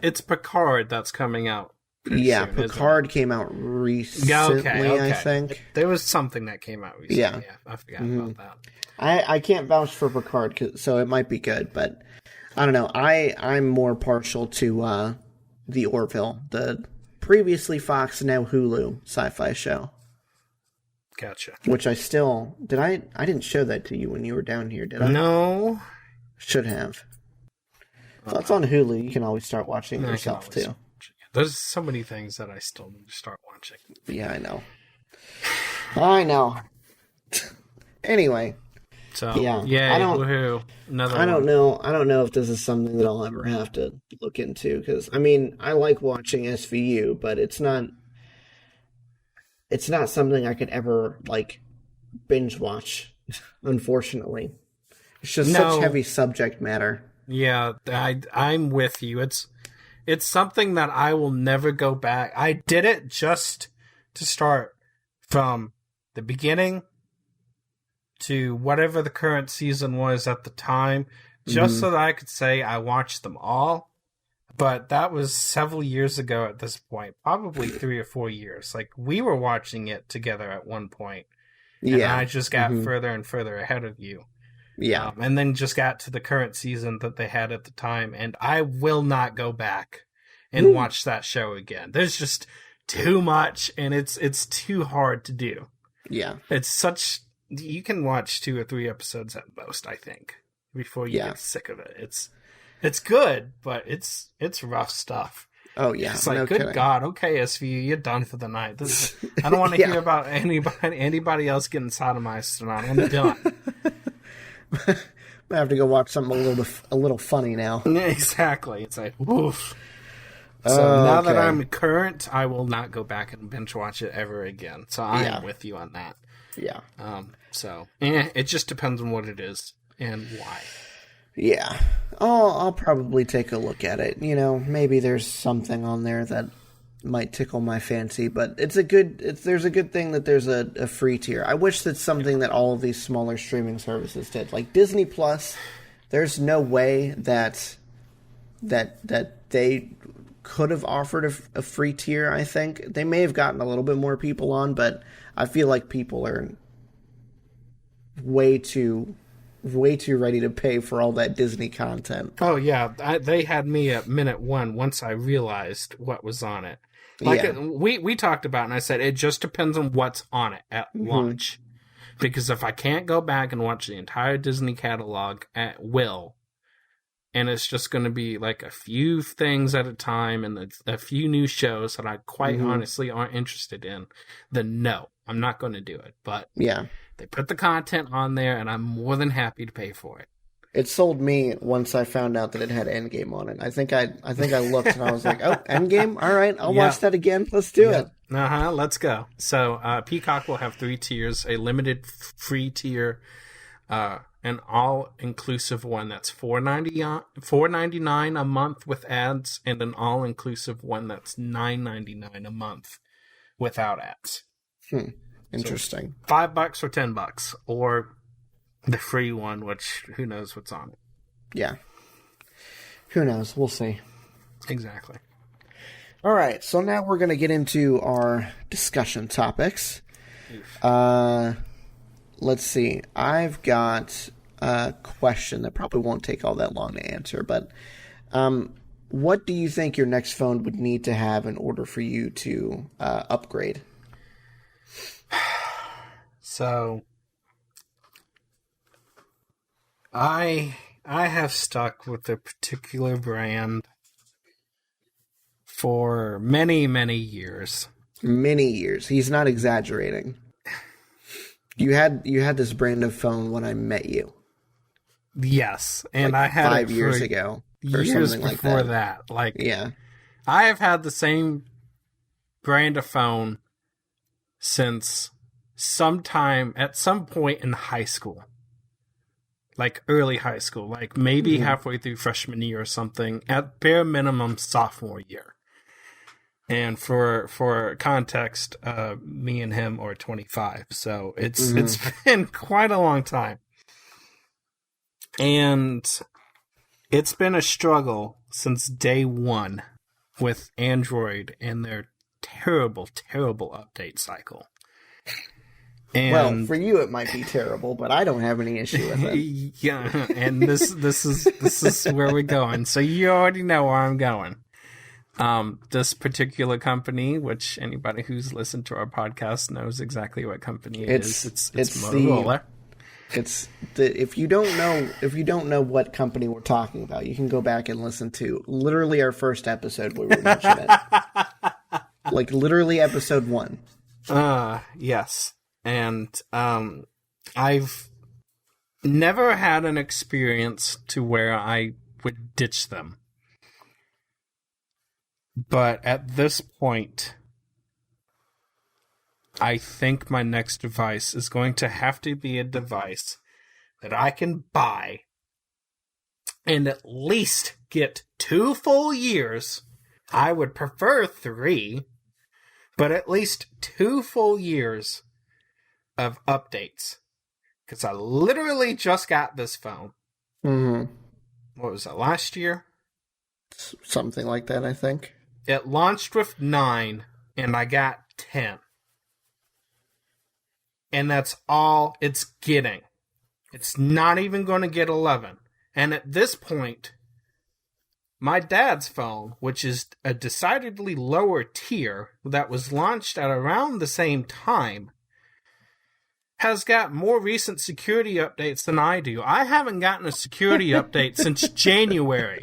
it's Picard that's coming out? Yeah, soon, Picard came out recently, okay. I think. There was something that came out recently. Yeah. I forgot about that. I can't vouch for Picard, so it might be good, but I don't know. I'm more partial to the Orville, the previously Fox, now Hulu sci-fi show. Gotcha. Which I still... I didn't show that to you when you were down here, did I? No. Should have. So it's on Hulu. You can always start watching it yourself, too. There's so many things that I still need to start watching. Yeah, I know. I know. Anyway. So, yeah. I don't know if this is something that I'll ever have to look into, because, I mean, I like watching SVU, but it's not something I could ever, like, binge watch, unfortunately. It's just such heavy subject matter. Yeah, I'm with you. It's something that I will never go back. I did it just to start from the beginning to whatever the current season was at the time, just so that I could say I watched them all. But that was several years ago at this point, probably 3 or 4 years. Like, we were watching it together at one point, and I just got further and further ahead of you. Yeah. And then just got to the current season that they had at the time, and I will not go back and watch that show again. There's just too much, and it's too hard to do. Yeah. You can watch 2 or 3 episodes at most, I think, before you get sick of it. It's good, but it's rough stuff. Oh yeah. It's like, good God, okay, SVU, you're done for the night. I don't want to hear about anybody else getting sodomized tonight. I'm done. I have to go watch something a little funny now. Exactly. It's like, woof. So now that I'm current, I will not go back and binge watch it ever again. So I am with you on that. Yeah. It just depends on what it is and why. Yeah. I'll probably take a look at it. You know, maybe there's something on there that might tickle my fancy, but there's a good thing that there's a free tier. I wish that's something that all of these smaller streaming services did. Like Disney Plus, there's no way that they could have offered a free tier, I think. They may have gotten a little bit more people on, but I feel like people are way too ready to pay for all that Disney content. Oh, yeah. They had me at minute 1 once I realized what was on it. We talked about it, and I said, it just depends on what's on it at launch. Because if I can't go back and watch the entire Disney catalog at will, and it's just going to be like a few things at a time and a few new shows that I quite honestly aren't interested in, then no, I'm not going to do it. But they put the content on there, and I'm more than happy to pay for it. It sold me once I found out that it had Endgame on it. I think I looked and I was like, oh, Endgame? All right, I'll watch that again. Let's do it. Let's go. So Peacock will have 3 tiers, a limited free tier, an all-inclusive one that's $4.99 a month with ads, and an all-inclusive one that's $9.99 a month without ads. Interesting. So $5 or $10, or the free one, which who knows what's on it. Yeah. Who knows? We'll see. Exactly. All right, so now we're going to get into our discussion topics. Let's see. I've got a question that probably won't take all that long to answer, but what do you think your next phone would need to have in order for you to upgrade? So, I have stuck with a particular brand for many, many years. Many years. He's not exaggerating. You had this brand of phone when I met you. Yes, and like I had 5 it years for ago, or years something like before that. that. I have had the same brand of phone since at some point in high school. like early high school, like maybe halfway through freshman year or something, at bare minimum sophomore year. And for context, me and him are 25, so it's been quite a long time. And it's been a struggle since day one with Android and their terrible, terrible update cycle. And well, for you it might be terrible, but I don't have any issue with it. Yeah, and this is where we're going. So you already know where I'm going. This particular company, which anybody who's listened to our podcast knows exactly what company it is. It's Motorola. If you don't know what company we're talking about, you can go back and listen to literally our first episode where we mentioned it. Like literally episode 1. Yes. And I've never had an experience to where I would ditch them. But at this point, I think my next device is going to have to be a device that I can buy and at least get 2 full years. I would prefer 3, but at least 2 full years of updates. Because I literally just got this phone. Mm-hmm. What was it, last year? Something like that, I think. It launched with 9, and I got 10. And that's all it's getting. It's not even going to get 11. And at this point, my dad's phone, which is a decidedly lower tier that was launched at around the same time, has got more recent security updates than I do. I haven't gotten a security update since January.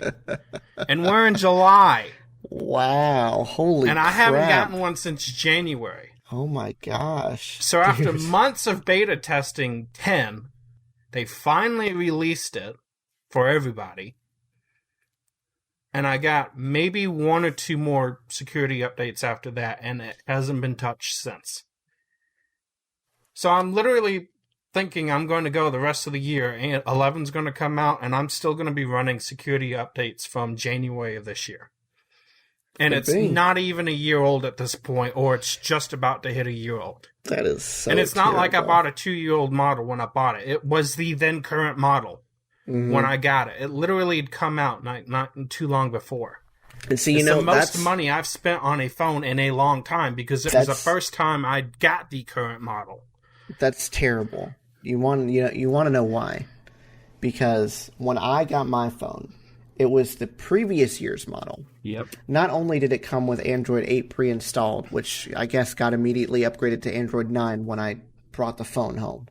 And we're in July. Wow, holy crap. And I haven't gotten one since January. Oh my gosh. So after months of beta testing 10, they finally released it for everybody. And I got maybe 1 or 2 more security updates after that, and it hasn't been touched since. So I'm literally thinking I'm going to go the rest of the year, and 11's going to come out, and I'm still going to be running security updates from January of this year. And it's not even a year old at this point, or it's just about to hit a year old. That is so And it's not like I terrible. bought a 2-year-old model when I bought it. It was the then current model when I got it. It literally had come out not too long before. And see, It's the most money I've spent on a phone in a long time because it was the first time I got the current model. That's terrible. You want to know why? Because when I got my phone, it was the previous year's model. Yep. Not only did it come with Android 8 pre-installed, which I guess got immediately upgraded to Android 9 when I brought the phone home.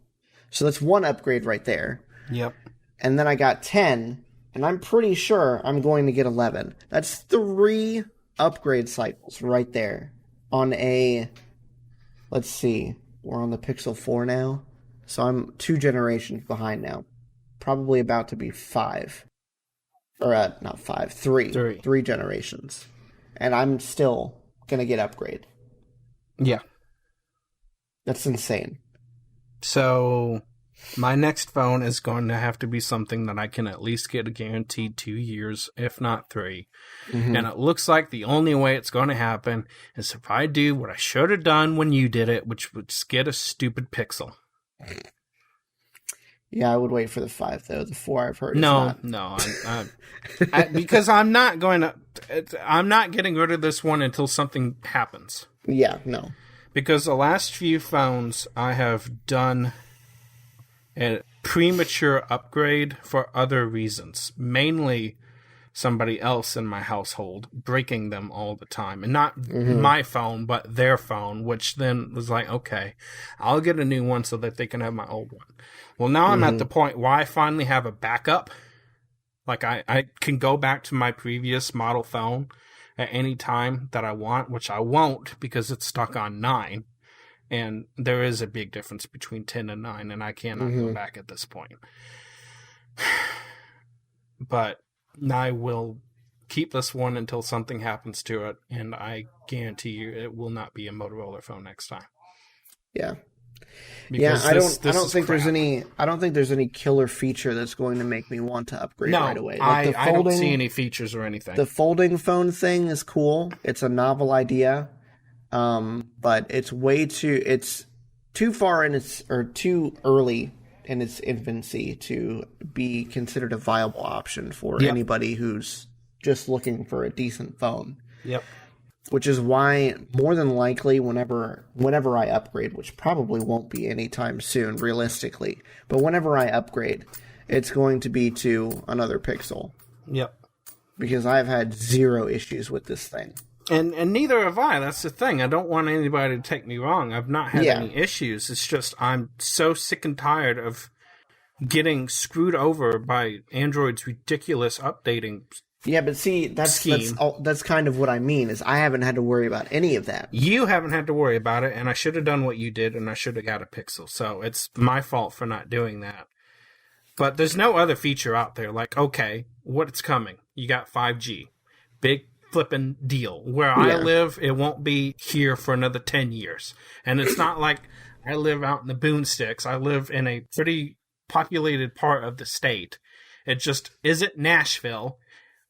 So that's 1 upgrade right there. Yep. And then I got 10, and I'm pretty sure I'm going to get 11. That's 3 upgrade cycles right there on a, let's see, we're on the Pixel 4 now. So I'm 2 generations behind now. Probably about to be 5. Or, not 5, 3. 3 generations. And I'm still going to get upgrade. Yeah. That's insane. So, my next phone is going to have to be something that I can at least get a guaranteed 2 years, if not 3. Mm-hmm. And it looks like the only way it's going to happen is if I do what I should have done when you did it, which was get a stupid Pixel. Yeah, I would wait for the 5, though. The 4 I've heard is No, not. because I'm not getting rid of this one until something happens. Yeah, no. Because the last few phones I have done a premature upgrade for other reasons. Mainly somebody else in my household breaking them all the time. And not my phone, but their phone, which then was like, okay, I'll get a new one so that they can have my old one. Well, now I'm at the point where I finally have a backup. Like, I can go back to my previous model phone at any time that I want, which I won't because it's stuck on 9. And there is a big difference between 10 and 9, and I cannot go back at this point. But I will keep this one until something happens to it, and I guarantee you it will not be a Motorola phone next time. Yeah. Yeah, I don't think crap. I don't think there's any killer feature that's going to make me want to upgrade right away. Like I don't see any features or anything. The folding phone thing is cool. It's a novel idea. But it's too far too early in its infancy to be considered a viable option for anybody who's just looking for a decent phone. Yep. Which is why, more than likely, whenever I upgrade, which probably won't be anytime soon, realistically, but whenever I upgrade, it's going to be to another Pixel. Yep. Because I've had zero issues with this thing. And neither have I. That's the thing. I don't want anybody to take me wrong. I've not had any issues. It's just I'm so sick and tired of getting screwed over by Android's ridiculous updating. Yeah, but see, that's kind of what I mean, is I haven't had to worry about any of that. You haven't had to worry about it, and I should have done what you did, and I should have got a Pixel. So it's my fault for not doing that. But there's no other feature out there. Like, okay, what's coming? You got 5G. Big flipping deal. Where I live, it won't be here for another 10 years. And it's not like I live out in the boonsticks. I live in a pretty populated part of the state. It just isn't Nashville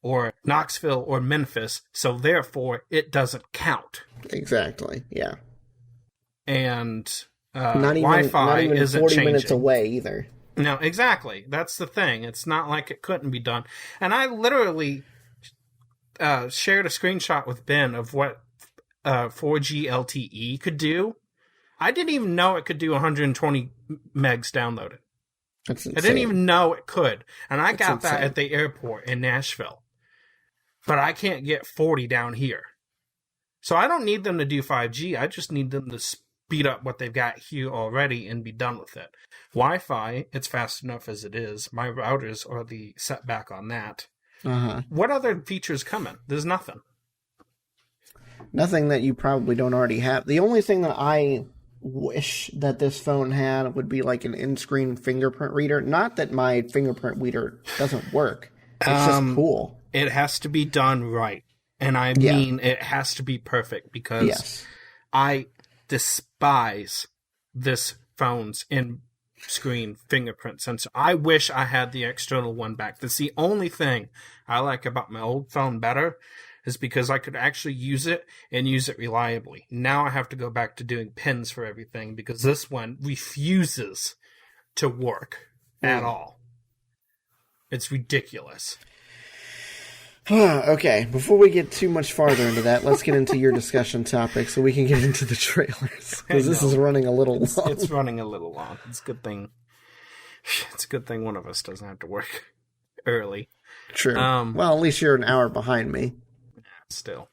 or Knoxville or Memphis, so therefore it doesn't count. Exactly, yeah. And Wi-Fi not even isn't 40 changing. minutes away either. No, exactly. That's the thing. It's not like it couldn't be done. And I literally shared a screenshot with Ben of what 4G LTE could do. I didn't even know it could do 120 megs downloaded. That's insane. I didn't even know it could. And I got that at the airport in Nashville. But I can't get 40 down here. So I don't need them to do 5G. I just need them to speed up what they've got here already and be done with it. Wi-Fi, it's fast enough as it is. My routers are the setback on that. Uh-huh. What other features coming? There's nothing. Nothing that you probably don't already have. The only thing that I wish that this phone had would be like an in-screen fingerprint reader. Not that my fingerprint reader doesn't work. It's just cool. It has to be done right. And I mean it has to be perfect because I despise this phone's in-screen fingerprint sensor. I wish I had the external one back. That's the only thing I like about my old phone better is because I could actually use it and use it reliably. Now I have to go back to doing pins for everything because this one refuses to work at all. It's ridiculous. Okay, before we get too much farther into that, let's get into your discussion topic so we can get into the trailers. Because this is running a little long. It's running a little long. It's a good thing. It's a good thing one of us doesn't have to work early. True. Well, at least you're an hour behind me. Still.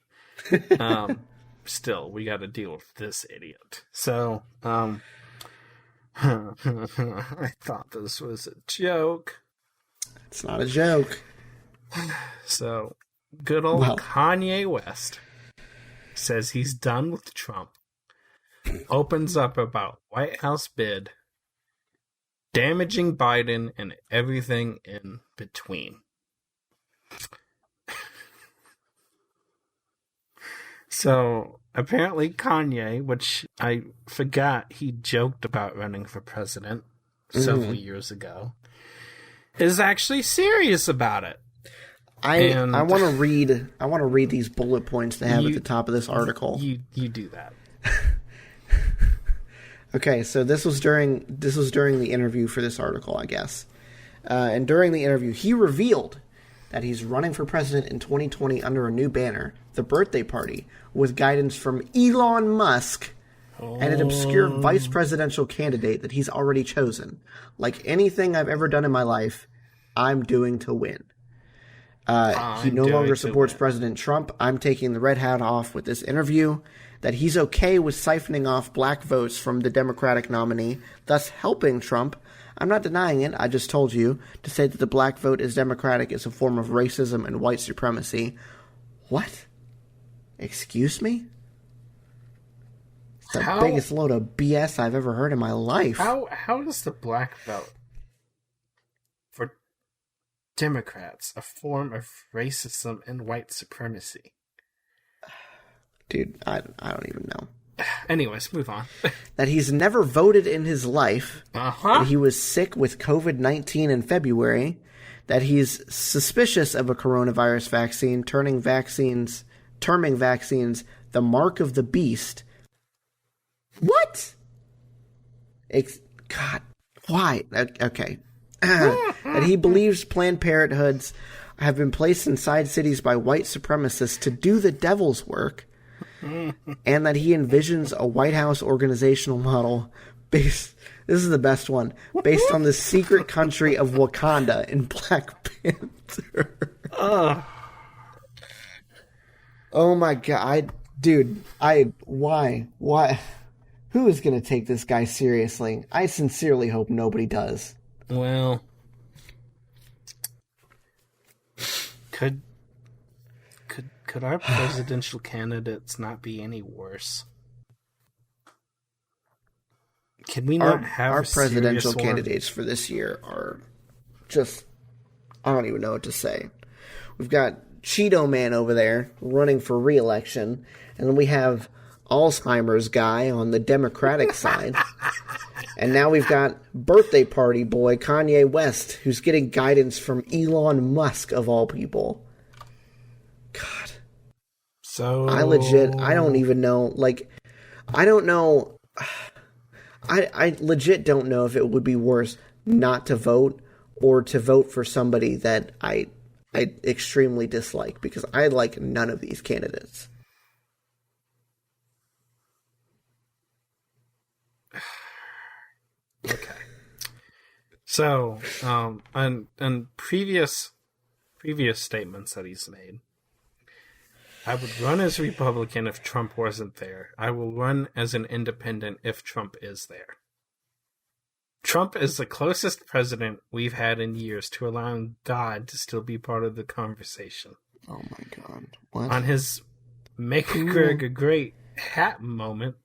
Still, we got to deal with this idiot. So, I thought this was a joke. It's not a joke. So, good old Kanye West says he's done with Trump. Opens up about White House bid, damaging Biden, and everything in between. So, apparently Kanye, which I forgot he joked about running for president several years ago, is actually serious about it. I want to read these bullet points they have at the top of this article. You do that. Okay, so this was during the interview for this article, I guess. And during the interview, he revealed that he's running for president in 2020 under a new banner, the Birthday Party, with guidance from Elon Musk and an obscure vice presidential candidate that he's already chosen. Like anything I've ever done in my life, I'm doing to win. He no longer supports President Trump. I'm taking the red hat off with this interview. That he's okay with siphoning off black votes from the Democratic nominee, thus helping Trump. I'm not denying it. I just told you to say that the black vote is Democratic is a form of racism and white supremacy. What? Excuse me? It's the biggest load of BS I've ever heard in my life. How is the black vote for Democrats a form of racism and white supremacy? Dude, I don't even know. Anyways, move on. that he's never voted in his life, Uh-huh. that he was sick with COVID-19 in February, that he's suspicious of a coronavirus vaccine, terming vaccines the mark of the beast. What? God, why? Okay. That he believes Planned Parenthoods have been placed inside cities by white supremacists to do the devil's work, and that he envisions a White House organizational model based, this is the best one, based on the secret country of Wakanda in Black Panther. Oh my God. Why? Who is going to take this guy seriously? I sincerely hope nobody does. Well, could our presidential candidates not be any worse? Can we not have our presidential serious candidates for this year are just, I don't even know what to say. We've got Cheeto Man over there running for re-election, and then we have Alzheimer's guy on the Democratic side. And now we've got birthday party boy Kanye West, who's getting guidance from Elon Musk, of all people. God. So I don't even know. Like, I don't know. I legit don't know if it would be worse not to vote or to vote for somebody that I extremely dislike, because I like none of these candidates. Okay. So, on previous statements that he's made, I would run as a Republican if Trump wasn't there. I will run as an independent if Trump is there. Trump is the closest president we've had in years to allowing God to still be part of the conversation. Oh my God. What? On his Make America Great hat moment,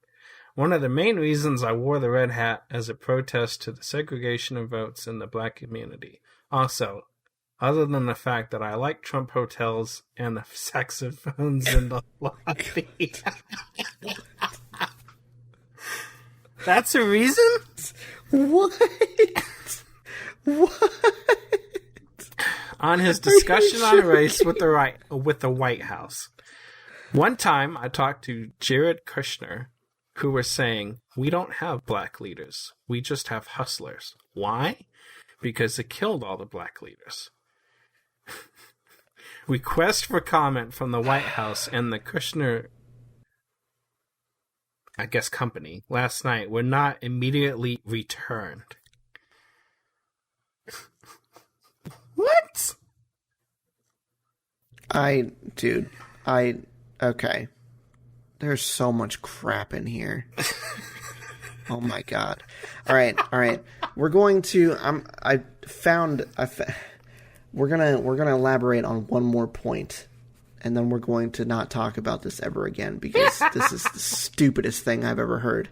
one of the main reasons I wore the red hat as a protest to the segregation of votes in the black community. Also, other than the fact that I like Trump hotels and the saxophones in the lobby. That's a reason? What? On his discussion on race with the White House. One time I talked to Jared Kushner, who were saying, we don't have black leaders. We just have hustlers. Why? Because it killed all the black leaders. Request for comment from the White House and the Kushner, I guess, company last night were not immediately returned. What? Okay. There's so much crap in here. Oh my God. All right. We're going to, we're going to elaborate on one more point, and then we're going to not talk about this ever again, because this is the stupidest thing I've ever heard.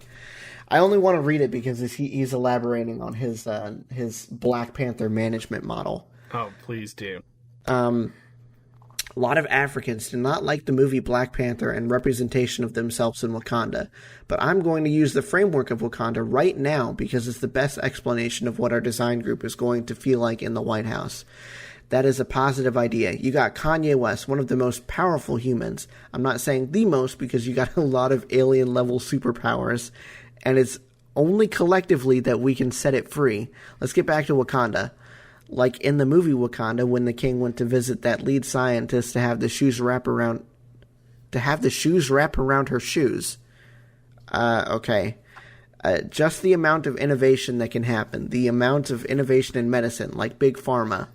I only want to read it because he's elaborating on his Black Panther management model. Oh, please do. A lot of Africans do not like the movie Black Panther and representation of themselves in Wakanda, but I'm going to use the framework of Wakanda right now because it's the best explanation of what our design group is going to feel like in the White House. That is a positive idea. You got Kanye West, one of the most powerful humans. I'm not saying the most, because you got a lot of alien-level superpowers, and it's only collectively that we can set it free. Let's get back to Wakanda. Like in the movie Wakanda, when the king went to visit that lead scientist to have the shoes wrap around her shoes. Okay. Just the amount of innovation that can happen, the amount of innovation in medicine, like Big Pharma.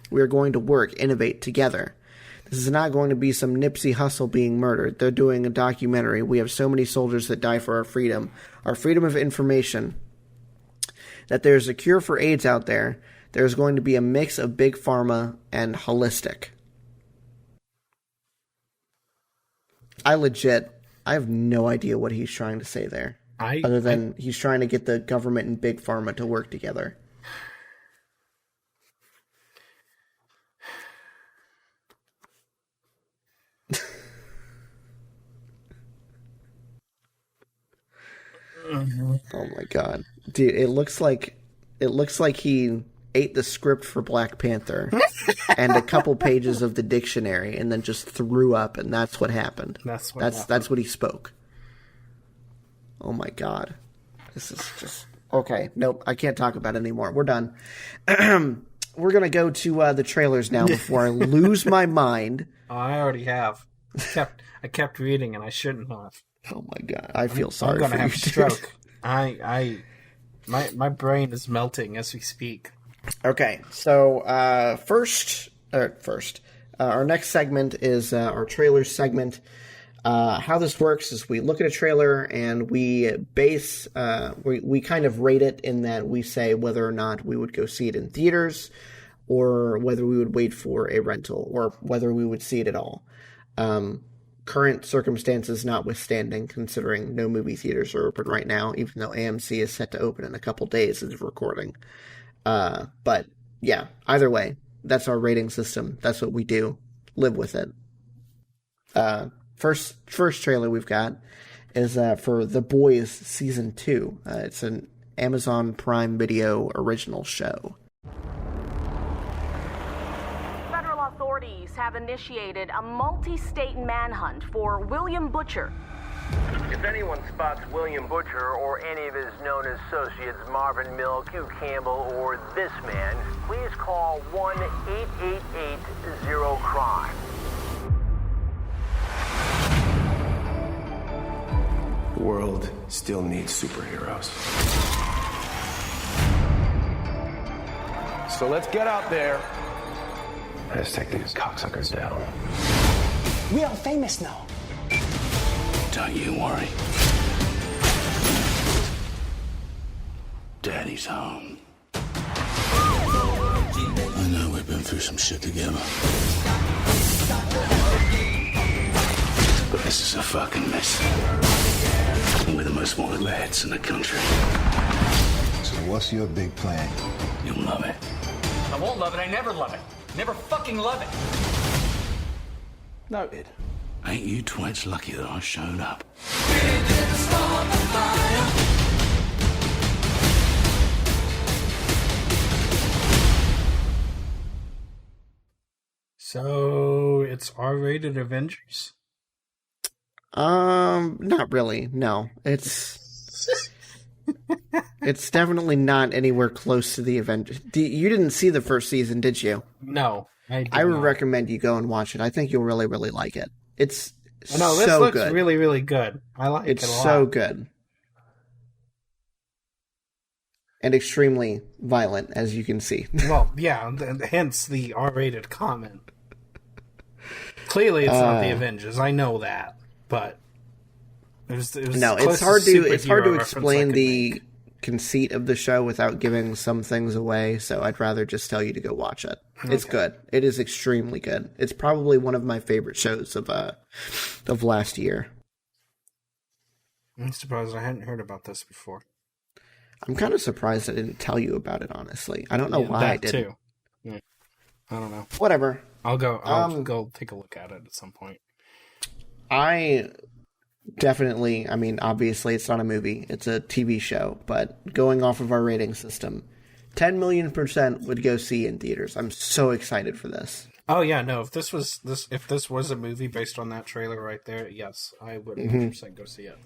We are going to work, innovate together. This is not going to be some Nipsey Hussle being murdered. They're doing a documentary. We have so many soldiers that die for our freedom of information. That there's a cure for AIDS out there. There's going to be a mix of Big Pharma and holistic. I have no idea what he's trying to say there. Other than he's trying to get the government and Big Pharma to work together. Oh my god, dude! It looks like he ate the script for Black Panther and a couple pages of the dictionary, and then just threw up, and that's what happened. That's what he spoke. Oh my god, this is just okay. Nope, I can't talk about it anymore. We're done. We're gonna go to the trailers now before I lose my mind. Oh, I already have. I kept reading, and I shouldn't have. Oh my god, I feel sorry. I'm gonna for have you, a stroke. My brain is melting as we speak. Okay, so first, our next segment is our trailer segment. How this works is we look at a trailer and we base, we kind of rate it in that we say whether or not we would go see it in theaters, or whether we would wait for a rental, or whether we would see it at all. Current circumstances notwithstanding, considering no movie theaters are open right now, even though AMC is set to open in a couple days of recording. But yeah, either way, that's our rating system. That's what we do. Live with it. First trailer we've got is for The Boys Season 2. It's an Amazon Prime Video original show. Federal authorities have initiated a multi-state manhunt for William Butcher. If anyone spots William Butcher or any of his known associates, Marvin Milk, Hugh Campbell, or this man, please call 1-888-0-CRIME. The world still needs superheroes. So let's get out there. Let's take these cocksuckers down. We are famous now. Don't you worry. Daddy's home. I know we've been through some shit together. But this is a fucking mess. And we're the most wanted lads in the country. So what's your big plan? You'll love it. I won't love it. I never love it. Never fucking love it. Noted. Ain't you twits lucky that I showed up? So it's R-rated Avengers? Not really. No, it's definitely not anywhere close to the Avengers. You didn't see the first season, did you? No, I would recommend you go and watch it. I think you'll really, really like it. It's no, this so looks good. really, really good. I like it a lot. It's so good. And extremely violent, as you can see. Well, yeah, hence the R-rated comment. Clearly, it's not the Avengers. I know that, but it was no. It's hard to explain the conceit of the show without giving some things away. So I'd rather just tell you to go watch it. Okay. It's good. It is extremely good. It's probably one of my favorite shows of last year. I'm surprised I hadn't heard about this before. I'm kind of surprised I didn't tell you about it, honestly. I don't know why I didn't. Too. Yeah. I don't know. Whatever. I'll go take a look at it at some point. I definitely, I mean, obviously it's not a movie. It's a TV show. But going off of our rating system, 10 million% would go see in theaters. I'm so excited for this. Oh, yeah, no. If this was a movie based on that trailer right there, yes, I would 100% go see it.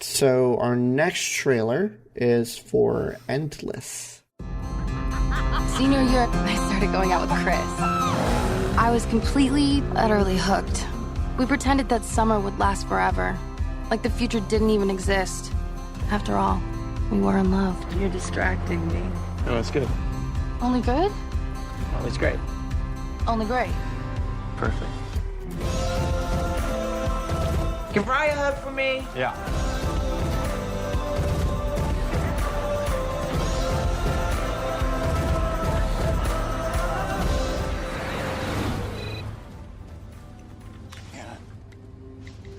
So our next trailer is for Endless. Senior year, I started going out with Chris. I was completely, utterly hooked. We pretended that summer would last forever, like the future didn't even exist. After all, we were in love. You're distracting me. No, it's good. Only good? Oh, it's great. Only great. Perfect. Can Brian hug for me? Yeah.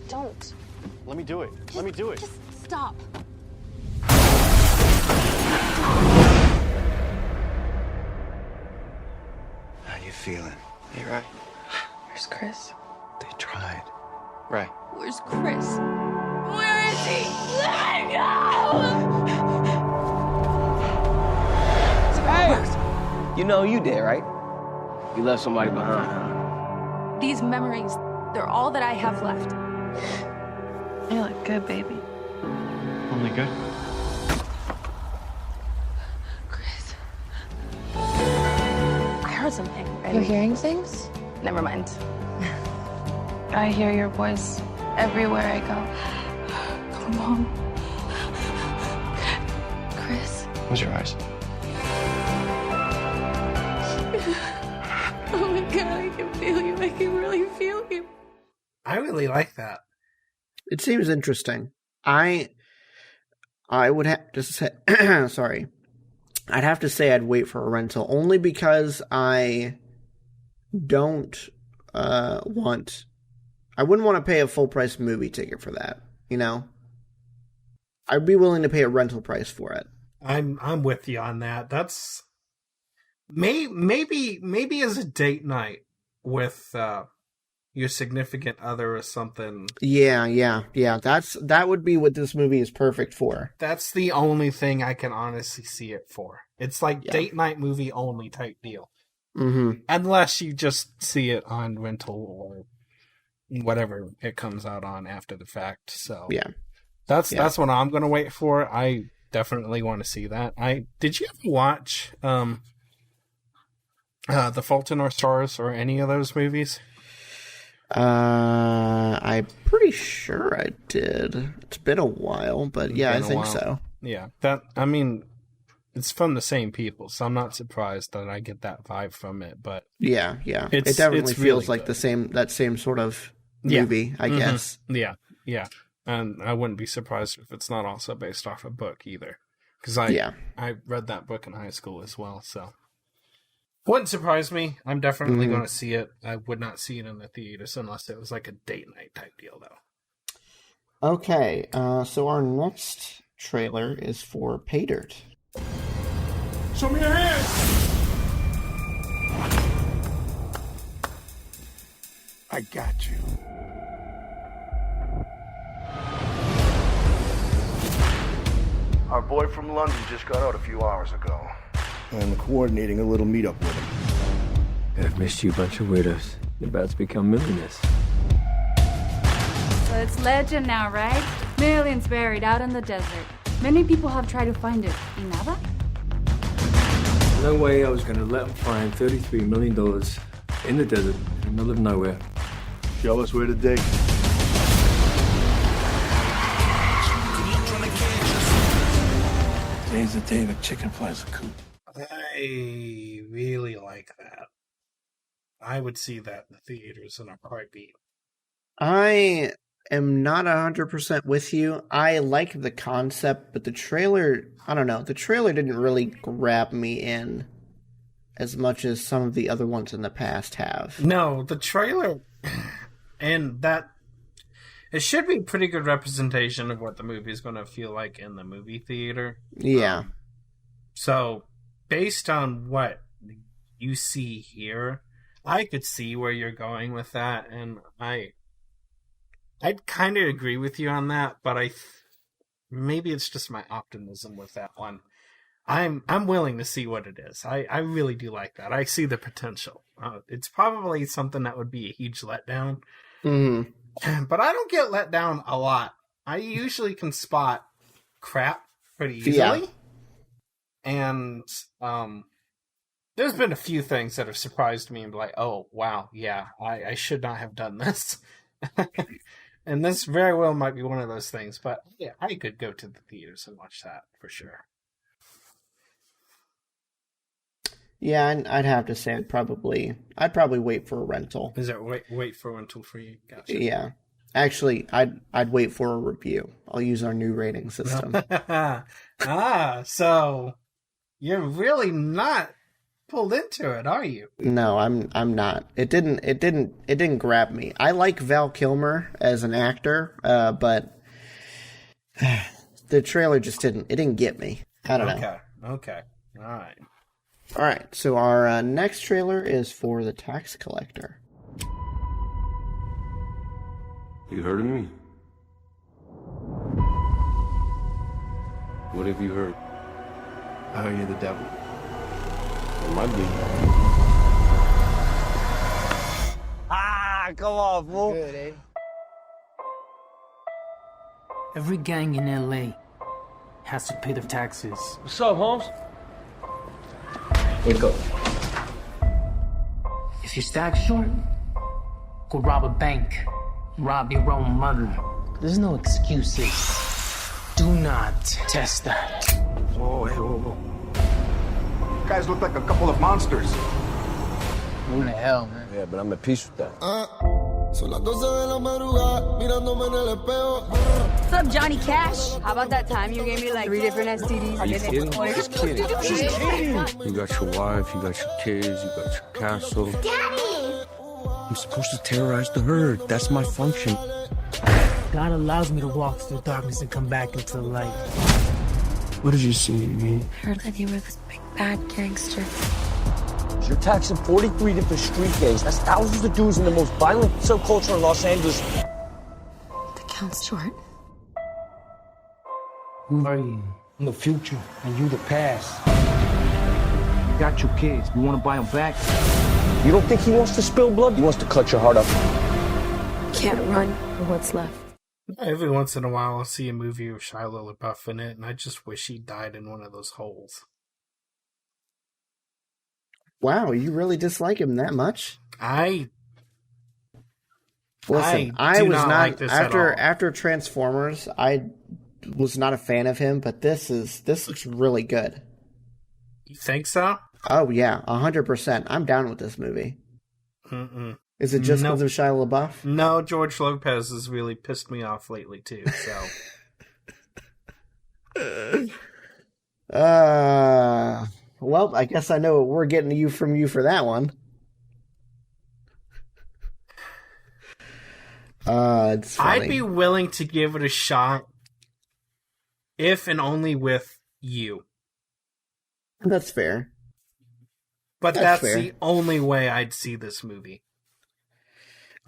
Don't. Let me do it. Let me do it. Just stop. How you feeling? Hey, Ray. Where's Chris? They tried. Ray. Where's Chris? Where is he? Let me go! You know you did, right? You left somebody behind, huh? These memories, they're all that I have left. You look good, baby. Only good. Chris. I heard something. You're hearing things? Never mind. I hear your voice everywhere I go. Come on. Chris. Close your eyes. Oh my God, I can feel you. I can really feel you. I really like that. It seems interesting. I would have to say, sorry. I'd have to say I'd wait for a rental only because I don't I wouldn't want to pay a full price movie ticket for that, you know? I'd be willing to pay a rental price for it. I'm with you on that. That's maybe as a date night with your significant other or something. Yeah. That would be what this movie is perfect for. That's the only thing I can honestly see it for. It's like date night movie only type deal. Mm-hmm. Unless you just see it on rental or whatever it comes out on after the fact. So that's what I'm gonna wait for. I definitely want to see that. Did you ever watch The Fault in Our Stars or any of those movies? I'm pretty sure I did. It's been a while, but yeah, I think so. Yeah, it's from the same people, so I'm not surprised that I get that vibe from it. But yeah, it definitely feels like that same sort of movie, I guess. Yeah, and I wouldn't be surprised if it's not also based off a book either, because I read that book in high school as well. So wouldn't surprise me. I'm definitely going to see it. I would not see it in the theaters unless it was like a date night type deal, though. Okay, so our next trailer is for Pay Dirt. Show me your hands! I got you. Our boy from London just got out a few hours ago. I'm coordinating a little meetup with him. I've missed you a bunch of weirdos. You're about to become millionaires. So it's legend now, right? Millions buried out in the desert. Many people have tried to find it. Y nada? No way I was going to let them find $33 million in the desert in the middle of nowhere. Show us where to dig. Today's the day the chicken flies a coop. I really like that. I would see that in the theaters in a heartbeat. I am not 100% with you. I like the concept, but the trailer, I don't know. The trailer didn't really grab me in as much as some of the other ones in the past have. No, the trailer, and that, it should be a pretty good representation of what the movie is going to feel like in the movie theater. Yeah. So, based on what you see here, I could see where you're going with that, and I'd kind of agree with you on that, but maybe it's just my optimism with that one. I'm willing to see what it is. I really do like that. I see the potential. It's probably something that would be a huge letdown. Mm-hmm. But I don't get let down a lot. I usually can spot crap pretty easily. Yeah. And there's been a few things that have surprised me and be like, oh, wow, yeah, I should not have done this. And this very well might be one of those things. But yeah, I could go to the theaters and watch that for sure. Yeah, I'd have to say I'd probably wait for a rental. Is it wait for a rental for you? Gotcha. Yeah. Actually, I'd wait for a review. I'll use our new rating system. So you're really not pulled into it, are you? No, I'm not. It didn't grab me. I like Val Kilmer as an actor, but the trailer just didn't get me. I don't know. Okay. All right. So our next trailer is for The Tax Collector. You heard of me? What have you heard? I heard you're the devil. It might be. Ah, come on, fool. Good, eh? Every gang in LA has to pay their taxes. What's up, Holmes? Wake up. If you're stacked short, go rob a bank. Rob your own mother. There's no excuses. Do not test that. Whoa, hey, whoa. You guys look like a couple of monsters. Going to hell, man. Yeah, but I'm at peace with that. Son las 12 de la madrugada, mirándome en el espejo. What's up, Johnny Cash? How about that time you gave me like 3 different STDs? Are you kidding? Just kidding. She's kidding. You got your wife, you got your kids, you got your castle. Daddy! I'm supposed to terrorize the herd. That's my function. God allows me to walk through the darkness and come back into the light. What did you see, man? I heard that you were this big bad gangster. You're taxing 43 different street gangs. That's thousands of dudes in the most violent subculture in Los Angeles. The count's short. Who are you? I'm the future, and you the past. You got your kids. You want to buy them back? You don't think he wants to spill blood? He wants to cut your heart up. Can't run for what's left. Every once in a while, I'll see a movie with Shia LaBeouf in it, and I just wish he died in one of those holes. Wow, you really dislike him that much? Listen, I was not like this after Transformers. I was not a fan of him, but this looks really good. You think so? Oh yeah, 100%. I'm down with this movie. Mm-mm. Is it just because of Shia LaBeouf? No, George Lopez has really pissed me off lately too. So. Well, I guess I know what we're getting from you for that one. It's funny. I'd be willing to give it a shot if and only with you. That's fair. But that's fair. the only way I'd see this movie.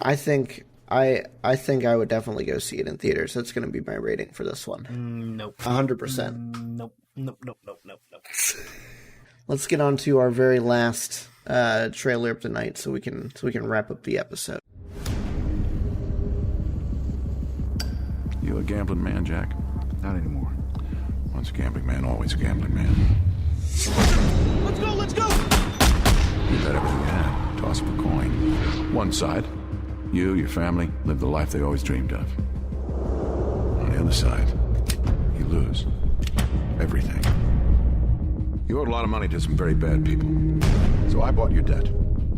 I think I would definitely go see it in theaters. That's going to be my rating for this one. Nope. 100%. Nope. Let's get on to our very last trailer of the night, so we can wrap up the episode. You a gambling man, Jack? Not anymore. Once a gambling man, always a gambling man. Let's go! You bet everything you had. Toss up a coin. One side, you, your family, live the life they always dreamed of. On the other side, you lose everything. You owed a lot of money to some very bad people. So I bought your debt.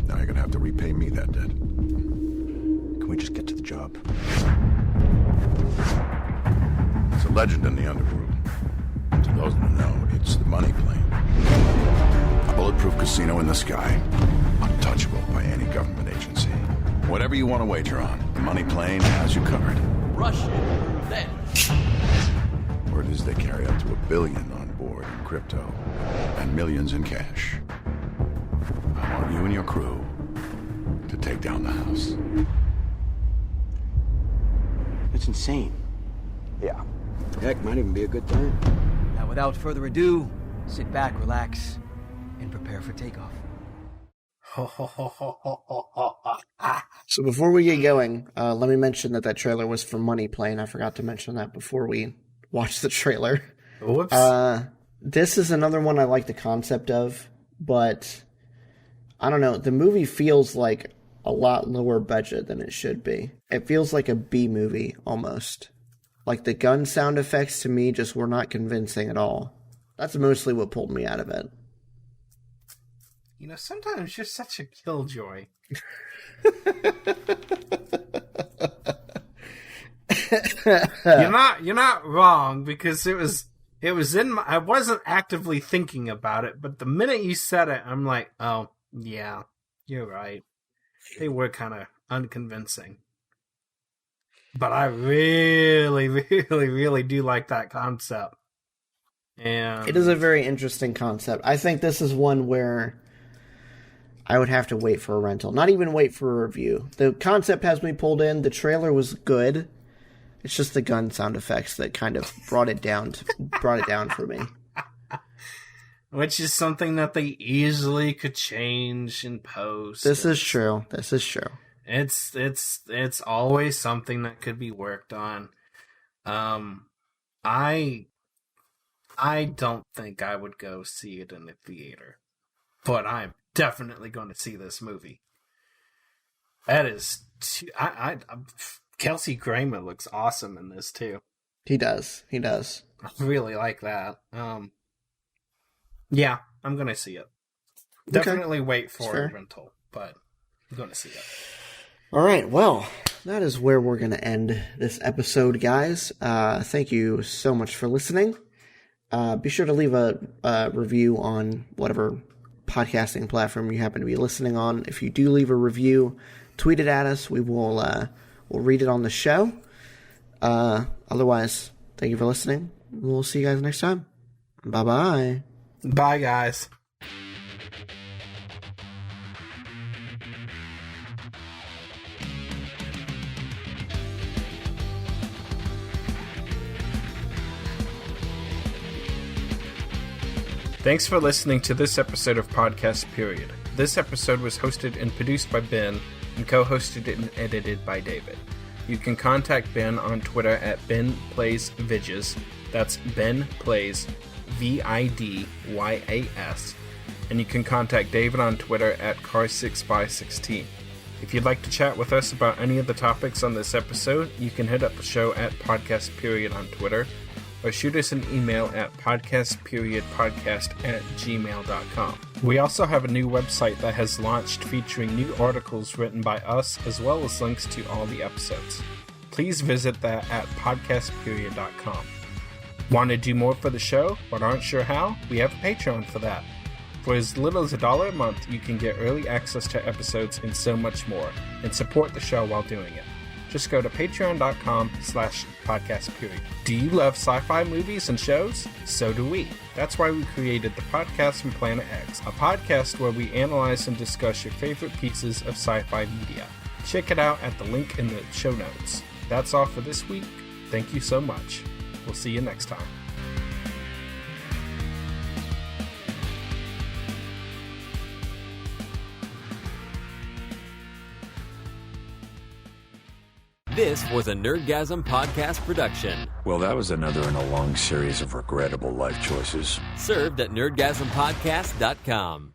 Now you're gonna have to repay me that debt. Can we just get to the job? It's a legend in the underworld. To those who know, it's the money plane. A bulletproof casino in the sky, untouchable by any government agency. Whatever you want to wager on, the money plane has you covered. Russian roulette. Word is they carry up to $1 billion on board in crypto and millions in cash. I want you and your crew to take down the house. It's insane. Yeah. Heck, might even be a good time. Now, without further ado, sit back, relax, and prepare for takeoff. So before we get going, let me mention that trailer was for Money Plane. I forgot to mention that before we watched the trailer. Whoops. This is another one I like the concept of, but I don't know. The movie feels like a lot lower budget than it should be. It feels like a B movie almost. Like the gun sound effects to me just were not convincing at all. That's mostly what pulled me out of it. You know, sometimes you're such a killjoy. You're not wrong, because it was in my, I wasn't actively thinking about it, but the minute you said it, I'm like, oh yeah, you're right. They were kind of unconvincing. But I really, really, really do like that concept. And it is a very interesting concept. I think this is one where I would have to wait for a rental. Not even wait for a review. The concept has me pulled in. The trailer was good. It's just the gun sound effects that kind of brought it down for me. which is something that they easily could change in post. This is true. It's always something that could be worked on. I don't think I would go see it in the theater, but I'm definitely going to see this movie. That is, Kelsey Grammer looks awesome in this too. He does. I really like that. Yeah, I'm going to see it. Definitely wait for a rental, but I'm going to see it. All right, well, that is where we're going to end this episode, guys. Thank you so much for listening. Be sure to leave a review on whatever podcasting platform you happen to be listening on. If you do leave a review, tweet it at us. We'll read it on the show. Otherwise, thank you for listening. We'll see you guys next time. Bye-bye. Bye, guys. Thanks for listening to this episode of Podcast Period. This episode was hosted and produced by Ben and co-hosted and edited by David. You can contact Ben on Twitter at BenPlaysVidges. That's Ben Plays VIDYAS. And you can contact David on Twitter at Car6by16. If you'd like to chat with us about any of the topics on this episode, you can hit up the show at Podcast Period on Twitter, or shoot us an email at podcastperiodpodcast@gmail.com. We also have a new website that has launched featuring new articles written by us, as well as links to all the episodes. Please visit that at podcastperiod.com. Want to do more for the show, but aren't sure how? We have a Patreon for that. For as little as $1 a month, you can get early access to episodes and so much more, and support the show while doing it. Just go to patreon.com/podcastperiod. Do you love sci-fi movies and shows? So do we. That's why we created the Podcast from Planet X, a podcast where we analyze and discuss your favorite pieces of sci-fi media. Check it out at the link in the show notes. That's all for this week. Thank you so much. We'll see you next time. This was a Nerdgasm podcast production. Well, that was another in a long series of regrettable life choices. Served at nerdgasmpodcast.com.